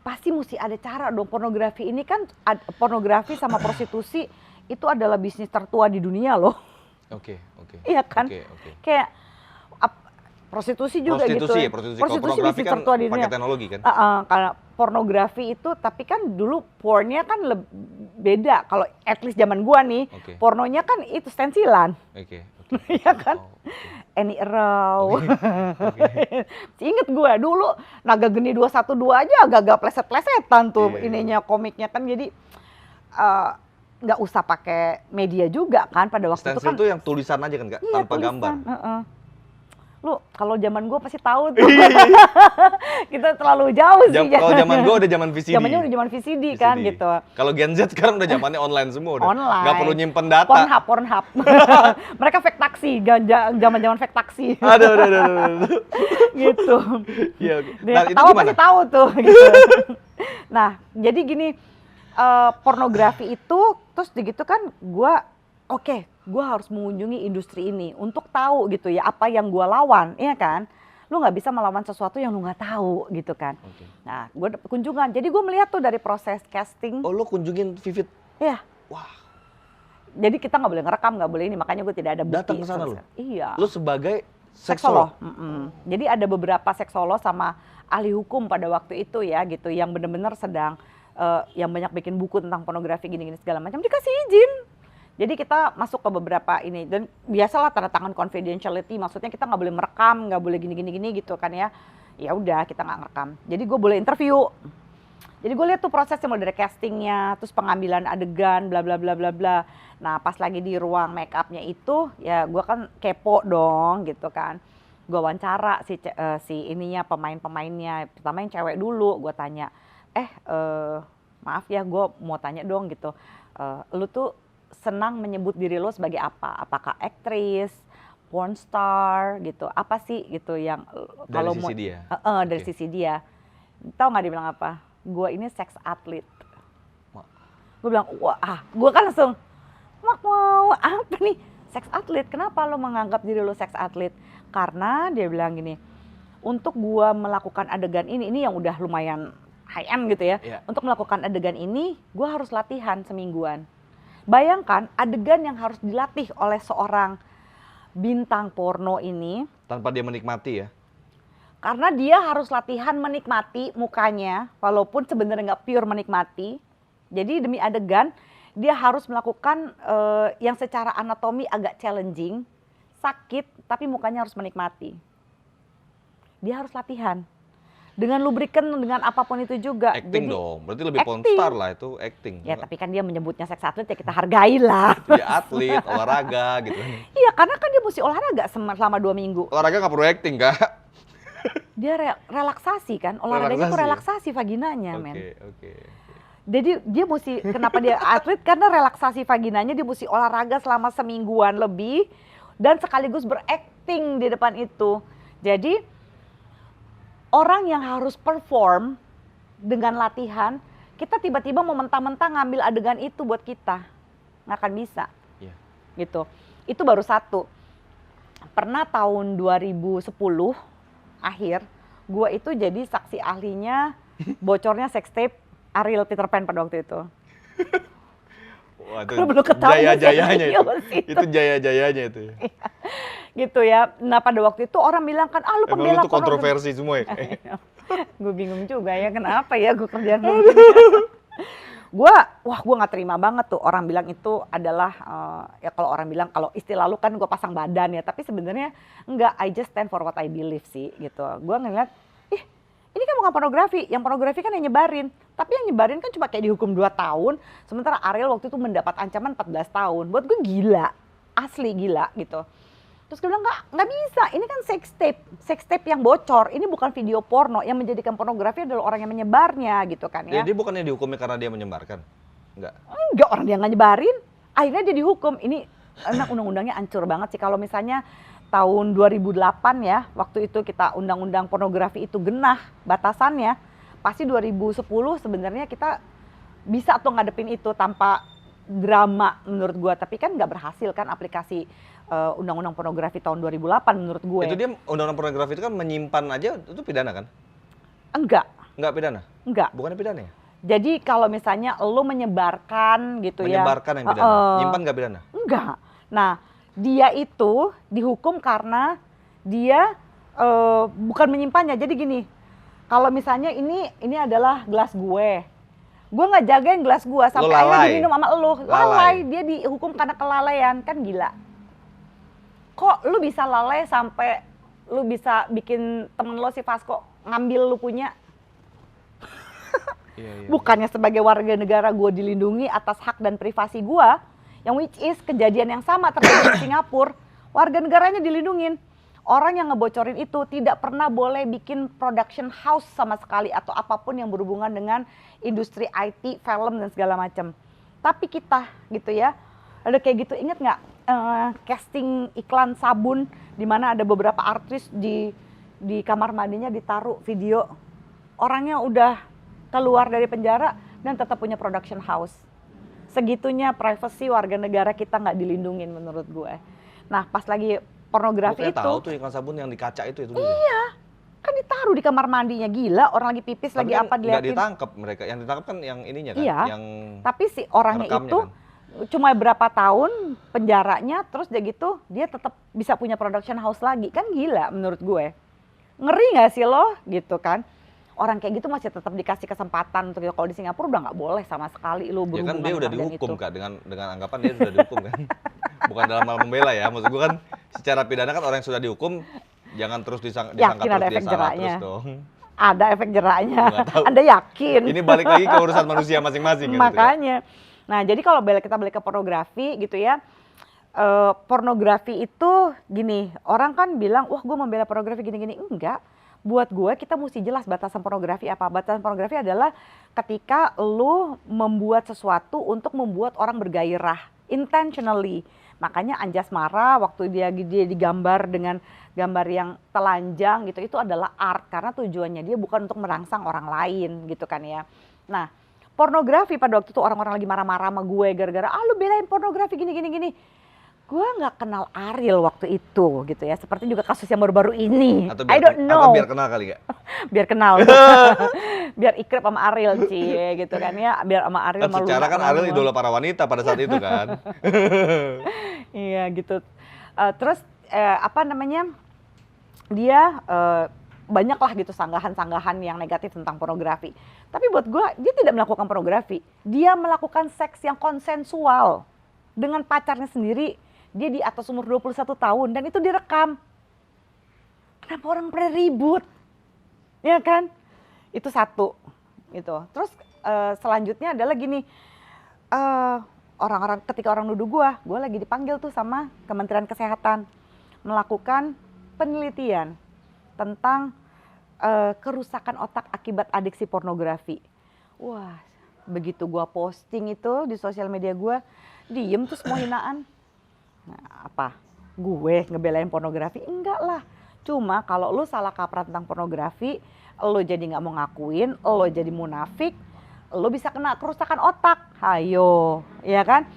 pasti mesti ada cara dong. Pornografi ini kan pornografi sama prostitusi itu adalah bisnis tertua di dunia loh. Oke. Iya kan? Kayak prostitusi juga gitu. Prostitusi bisnis kan tertua di dunia. Pakai teknologi kan? Karena pornografi itu, tapi kan dulu pornya kan beda. Kalau at least zaman gua nih, pornonya kan itu stensilan. Iya kan? Annie Erau. Ingat gua dulu Naga Geni 212 aja agak-agak pleset-plesetan tuh ininya komiknya kan. Jadi nggak usah pakai media juga kan pada waktu itu kan. Stensil itu yang tulisan aja kan Kak, tanpa tulisan, gambar. Lu kalau zaman gua pasti tahu tuh. Kita terlalu jauh sih. Kalau zaman gua udah zaman VCD. Zamannya udah zaman VCD kan gitu. Kalau Gen Z sekarang udah zamannya online semua udah. Online. Nggak perlu nyimpen data. Pornhub. Mereka fake taksi, zaman-zaman fake taksi. Aduh. Gitu. Iya. Nah, itu gimana? Pasti tahu tuh gitu. Nah, jadi gini, pornografi itu terus begitu kan gua gue harus mengunjungi industri ini untuk tahu gitu ya apa yang gue lawan, iya kan? Lu nggak bisa melawan sesuatu yang lu nggak tahu gitu kan. Nah, gue kunjungan, jadi gue melihat tuh dari proses casting. Oh, lu kunjungin Vivid? Iya. Wah. Jadi kita nggak boleh ngerekam, nggak boleh ini, makanya gue tidak ada bukti. Datang ke sana lu? Iya. Lu sebagai seksolog? Jadi ada beberapa seksolog sama ahli hukum pada waktu itu ya gitu, yang benar-benar sedang yang banyak bikin buku tentang pornografi gini-gini segala macam, dikasih izin. Jadi kita masuk ke beberapa ini, dan biasalah tanda tangan confidentiality, maksudnya kita nggak boleh merekam, nggak boleh gini-gini gitu kan ya. Ya udah kita nggak ngerekam. Jadi gue boleh interview. Jadi gue lihat tuh prosesnya mulai dari castingnya, terus pengambilan adegan, bla bla bla bla bla. Nah pas lagi di ruang make upnya itu, ya gue kan kepo dong gitu kan. Gue wawancara si ininya pemain-pemainnya, pertama yang cewek dulu, gue tanya, maaf ya gue mau tanya dong gitu, lu tuh senang menyebut diri lo sebagai apa? Apakah aktris, porn star gitu? Apa sih gitu yang kalau mau dari sisi dia. Tahu nggak dia bilang apa? Gue ini seks atlet. Gue bilang, wah, gue kan langsung, mau apa nih? Seks atlet? Kenapa lo menganggap diri lo seks atlet? Karena dia bilang gini, untuk gue melakukan adegan ini yang udah lumayan high end gitu ya. Untuk melakukan adegan ini, gue harus latihan semingguan. Bayangkan adegan yang harus dilatih oleh seorang bintang porno ini. Tanpa dia menikmati ya? Karena dia harus latihan menikmati mukanya, walaupun sebenarnya nggak pure menikmati. Jadi demi adegan, dia harus melakukan yang secara anatomi agak challenging, sakit, tapi mukanya harus menikmati. Dia harus latihan. Dengan lubrikan, dengan apapun itu juga. Acting jadi, dong, berarti lebih pornstar lah itu acting. Ya tapi kan dia menyebutnya seks atlet, ya kita hargai lah. Dia atlet, olahraga gitu. Iya karena kan dia mesti olahraga selama 2 minggu. Olahraga nggak perlu acting Kak? Dia relaksasi kan, olahraganya tuh relaksasi vaginanya, men. Oke. Jadi dia mesti, kenapa dia atlet? Karena relaksasi vaginanya, dia mesti olahraga selama semingguan lebih dan sekaligus berakting di depan itu. Jadi orang yang harus perform dengan latihan, kita tiba-tiba mau mentah-mentah ngambil adegan itu buat kita, nggak akan bisa. Yeah. Gitu. Itu baru satu. Pernah tahun 2010 akhir, gue itu jadi saksi ahlinya bocornya sex tape Ariel Peter Pan pada waktu itu. Wah, itu jaya-jayanya itu jaya-jayanya itu. Gitu ya. Nah pada waktu itu orang bilang kan, lu pembela pornografi. Itu kontroversi semua ya? Gue bingung juga ya, kenapa ya gue kerjaan gue nggak terima banget tuh orang bilang itu adalah ya kalau orang bilang, kalau istilah lu kan gue pasang badan ya, tapi sebenarnya enggak, I just stand for what I believe sih gitu. Gue ngeliat, ini kan bukan pornografi, yang pornografi kan yang nyebarin, tapi yang nyebarin kan cuma kayak dihukum 2 tahun, sementara Ariel waktu itu mendapat ancaman 14 tahun. Buat gue gila, asli gila gitu. Terus gue bilang nggak bisa, ini kan sex tape yang bocor, ini bukan video porno. Yang menjadikan pornografi adalah orang yang menyebarnya gitu kan ya. Jadi bukannya dihukumnya karena dia menyebarkan? Enggak, orang dia nggak nyebarin, akhirnya dia dihukum. Ini undang-undangnya hancur banget sih. Kalau misalnya tahun 2008 ya, waktu itu kita undang-undang pornografi itu genah batasannya, pasti 2010 sebenarnya kita bisa tuh ngadepin itu tanpa drama menurut gua. Tapi kan nggak berhasil kan aplikasi undang-undang pornografi tahun 2008 menurut gue. Itu dia undang-undang pornografi itu kan menyimpan aja, itu pidana kan? Enggak pidana? Enggak. Bukannya pidana ya? Jadi kalau misalnya lo menyebarkan gitu ya. Menyebarkan yang pidana, nyimpan nggak pidana? Enggak. Nah dia itu dihukum karena dia bukan menyimpannya. Jadi gini, kalau misalnya ini adalah gelas gue nggak jagain gelas gue sampai akhirnya diminum sama lo, lalai. Dia dihukum karena kelalaian, kan gila. Kok lu bisa lalai sampai lu bisa bikin temen lo si Vasco ngambil lu punya? Bukannya sebagai warga negara gue dilindungi atas hak dan privasi gue, yang which is kejadian yang sama terjadi di Singapura, warga negaranya dilindungin. Orang yang ngebocorin itu tidak pernah boleh bikin production house sama sekali atau apapun yang berhubungan dengan industri IT, film dan segala macam. Tapi kita gitu ya, ada kayak gitu, inget nggak? Casting iklan sabun di mana ada beberapa artis di kamar mandinya ditaruh video, orangnya udah keluar dari penjara dan tetap punya production house. Segitunya privacy warga negara kita nggak dilindungin menurut gue. Nah pas lagi pornografi itu, tahu tuh iklan sabun yang di kaca itu. Iya, kan ditaruh di kamar mandinya, gila, orang lagi pipis tapi lagi kan apa dilihatin. Nggak ditangkap mereka, yang ditangkap kan yang ininya kan, iya, yang tapi si orangnya itu kan cuma berapa tahun penjaranya, terus dia gitu dia tetap bisa punya production house lagi, kan gila menurut gue. Ngeri nggak sih lo gitu kan? Orang kayak gitu masih tetap dikasih kesempatan untuk itu. Kalau di Singapura udah nggak boleh sama sekali lo berhubungan. Ya kan dia udah dihukum Kak, dengan anggapan dia sudah dihukum kan. Bukan dalam hal membela ya, maksud gue kan secara pidana kan orang yang sudah dihukum jangan terus disangka terus dia salah terus dong. Ada efek jeraknya. Anda yakin? Ini balik lagi ke urusan manusia masing-masing. Makanya. Gitu, nah jadi kalau kita balik ke pornografi gitu ya, pornografi itu gini, orang kan bilang, wah gue membela pornografi gini-gini. Enggak, buat gue kita mesti jelas batasan pornografi apa. Batasan pornografi adalah ketika lu membuat sesuatu untuk membuat orang bergairah, intentionally. Makanya Anjas marah waktu dia digambar dengan gambar yang telanjang gitu, itu adalah art karena tujuannya dia bukan untuk merangsang orang lain gitu kan ya. Nah pornografi pada waktu itu orang-orang lagi marah-marah sama gue gara-gara lu belain pornografi gini. Gue nggak kenal Ariel waktu itu gitu ya, seperti juga kasus yang baru-baru ini. I don't know. Atau biar kenal kali gak? Biar kenal. Biar ikrip sama Ariel cie gitu kan ya, biar sama Ariel kan secara kan Ariel idola para wanita pada saat itu kan. Iya gitu. Terus apa namanya, dia banyak lah gitu sanggahan-sanggahan yang negatif tentang pornografi. Tapi buat gue, dia tidak melakukan pornografi. Dia melakukan seks yang konsensual dengan pacarnya sendiri. Dia di atas umur 21 tahun dan itu direkam. Kenapa orang pada ribut? Ya kan? Itu satu. Gitu. Terus selanjutnya adalah gini, ketika orang nuduh gue lagi dipanggil tuh sama Kementerian Kesehatan melakukan penelitian tentang kerusakan otak akibat adiksi pornografi. Wah, begitu gua posting itu di sosial media gua, diem tuh semua hinaan. Nah, apa? Gue ngebelain pornografi? Enggak lah. Cuma kalau lu salah kaprah tentang pornografi, lu jadi nggak mau ngakuin, lu jadi munafik, lu bisa kena kerusakan otak. Hayo, ya kan?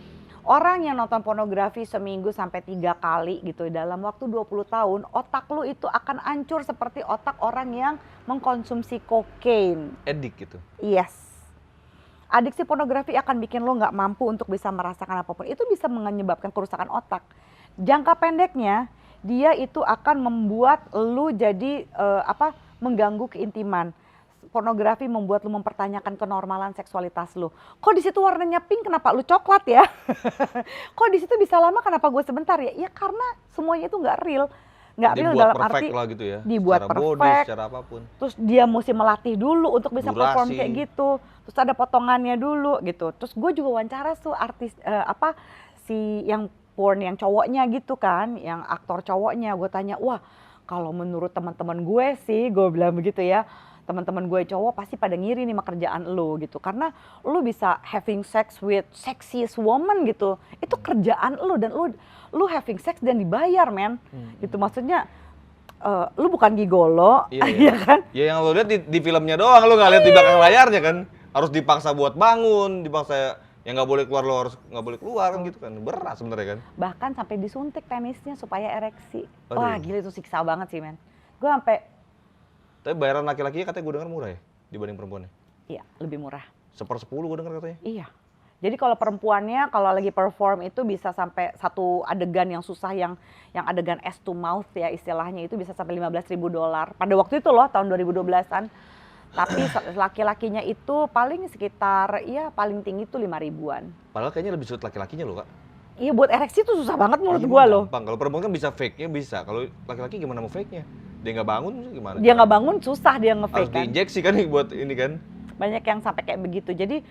Orang yang nonton pornografi seminggu sampai 3 kali gitu dalam waktu 20 tahun, otak lu itu akan hancur seperti otak orang yang mengkonsumsi kokain. Edik gitu. Yes. Adiksi pornografi akan bikin lo nggak mampu untuk bisa merasakan apapun. Itu bisa menyebabkan kerusakan otak. Jangka pendeknya, dia itu akan membuat lo jadi mengganggu keintiman. Pornografi membuat lo mempertanyakan kenormalan seksualitas lo. Kok di situ warnanya pink, kenapa lu coklat ya? Kok di situ bisa lama, kenapa gue sebentar ya? Ya karena semuanya itu nggak real. Nggak real dalam arti lah gitu ya, dibuat secara perfect, body, secara apapun. Terus dia mesti melatih dulu untuk bisa Durasi. perform kayak gitu. Terus ada potongannya dulu gitu. Terus gue juga wawancara tuh artis si yang porn yang cowoknya gitu kan, yang aktor cowoknya. Gue tanya, wah kalau menurut teman-teman gue sih, gue bilang begitu ya, teman-teman gue cowok pasti pada ngiri nih sama kerjaan lu gitu, karena lu bisa having sex with sexiest woman gitu, itu kerjaan lu dan lu having sex dan dibayar men, gitu maksudnya. Lu bukan gigolo, iya kan? Ya yang lu lihat di filmnya doang, lu nggak lihat di belakang layarnya kan, harus dipaksa buat bangun, dipaksa yang nggak boleh keluar, lo harus nggak boleh keluar kan gitu kan, berat sebenarnya kan. Bahkan sampai disuntik penisnya supaya ereksi. Aduh. Wah gila itu siksa banget sih men. Gue sampai. Tapi bayaran laki-laki katanya gue dengar murah ya dibanding perempuannya. Iya lebih murah. 1/10 gue dengar katanya. Iya. Jadi kalau perempuannya kalau lagi perform itu bisa sampai satu adegan yang susah yang adegan ass to mouth ya istilahnya itu bisa sampai $15.000 pada waktu itu loh tahun 2012-an. Tapi laki-lakinya itu paling sekitar ya paling tinggi tuh 5.000-an. Padahal kayaknya lebih sulit laki-lakinya loh kak. Iya buat ereksi tuh susah banget menurut gua loh. Kalau perempuan kan bisa fake-nya bisa, kalau laki-laki gimana mau fake-nya? Dia nggak bangun gimana? Dia nggak bangun susah dia nge-fake harus kan. diinjeksi kan buat ini kan. Banyak yang sampai kayak begitu. Jadi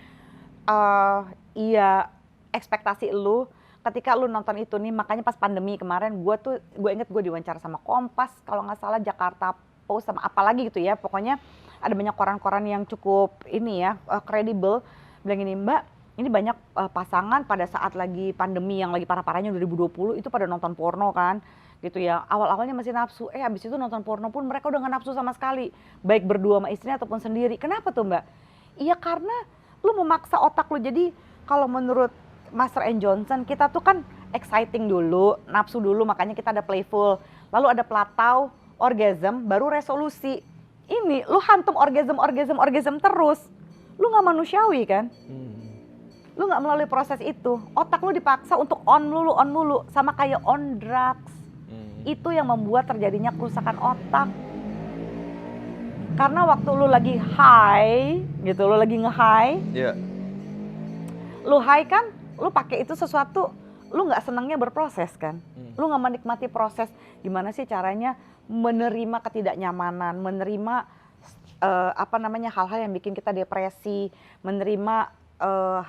iya ekspektasi lu ketika lu nonton itu nih, makanya pas pandemi kemarin gue inget gue diwawancara sama Kompas kalau nggak salah, Jakarta Post sama apa lagi gitu ya, pokoknya ada banyak koran-koran yang cukup ini ya kredibel bilang ini, Mbak ini banyak pasangan pada saat lagi pandemi yang lagi parah-parahnya 2020 itu pada nonton porno kan gitu ya, awal-awalnya masih nafsu, habis itu nonton porno pun mereka udah nggak nafsu sama sekali, baik berdua sama istrinya ataupun sendiri. Kenapa tuh Mbak? Iya karena lu memaksa otak lu. Jadi kalau menurut Master and Johnson, kita tuh kan exciting dulu, nafsu dulu, makanya kita ada playful, lalu ada plateau, orgasm, baru resolusi. Ini lu hantum orgasm terus, lu nggak manusiawi kan? Lu nggak melalui proses itu, otak lu dipaksa untuk on mulu, sama kayak on drugs. Itu yang membuat terjadinya kerusakan otak. Karena waktu lu lagi high, gitu, lu lagi nge-high, lu high kan, lu pakai itu sesuatu, lu nggak senangnya berproses kan, lu nggak menikmati proses. Gimana sih caranya menerima ketidaknyamanan, menerima hal-hal yang bikin kita depresi, menerima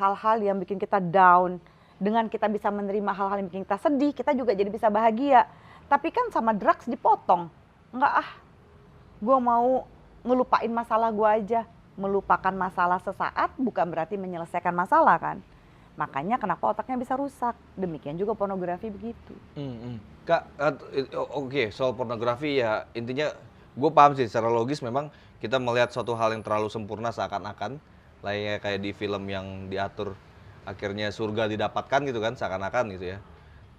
hal-hal yang bikin kita down. Dengan kita bisa menerima hal-hal yang bikin kita sedih, kita juga jadi bisa bahagia. Tapi kan sama drugs dipotong, gue mau ngelupain masalah gue aja. Melupakan masalah sesaat bukan berarti menyelesaikan masalah kan. Makanya kenapa otaknya bisa rusak. Demikian juga pornografi begitu. Kak, oke, soal pornografi ya intinya gue paham sih secara logis memang kita melihat suatu hal yang terlalu sempurna seakan-akan layaknya kayak di film yang diatur akhirnya surga didapatkan gitu kan, seakan-akan gitu ya.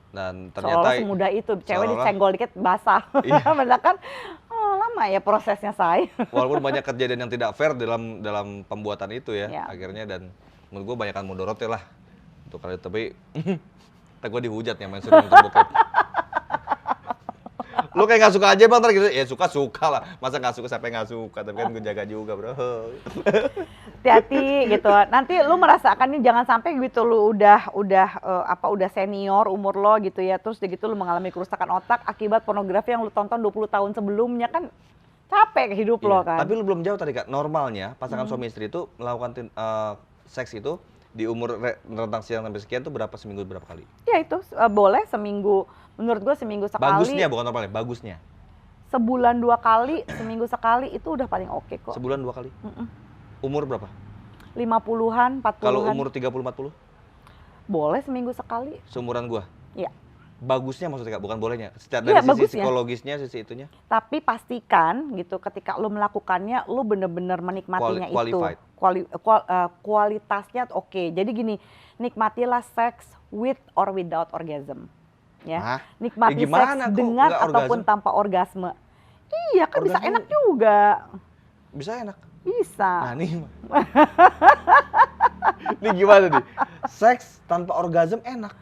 Dan ternyata seolah semudah itu, cewek disenggol dikit basah. Iya. Benar kan? Lama ya prosesnya say. Walaupun banyak kejadian yang tidak fair dalam pembuatan itu ya. Akhirnya, dan menurut gue banyakan mudorotnya lah untuk kali, tapi gue dihujat ya main sering nonton bokep. Lu kayak gak suka aja bang, gitu. Ya suka lah, masa gak suka, siapa yang gak suka, tapi kan gue jaga juga bro. Hati-hati gitu, nanti lu merasakan nih, jangan sampai gitu lu udah senior umur lo gitu ya, terus gitu lu mengalami kerusakan otak akibat pornografi yang lu tonton 20 tahun sebelumnya, kan capek hidup lo kan. Tapi lu belum jauh tadi Kak, normalnya pasangan suami istri itu melakukan seks itu di umur rentang sekian sampai sekian tuh seminggu berapa kali? Ya itu boleh seminggu, menurut gue seminggu sekali. Bagusnya bukan normalnya, bagusnya. sebulan 2 kali, seminggu sekali itu udah paling oke kok. Sebulan 2 kali? Umur berapa? 50-an, 40-an. Kalau umur 30-40? Boleh seminggu sekali. Seumuran gua? Iya. Bagusnya maksudnya Kak, bukan bolehnya. Secara Iya, dari sisi bagusnya. psikologisnya, sisi itunya. Tapi pastikan gitu ketika lu melakukannya, lu bener-bener menikmatinya Qualified. Kualitasnya oke. Jadi gini, nikmatilah seks with or without orgasm. Ya. Hah? Nikmati gimana seks kok dengan nggak ataupun orgasm? tanpa orgasme. Iya, kan bisa Orgasme- enak juga. Bisa enak. Bisa. Nah, nih. Ini gimana nih? Seks tanpa orgasm enak.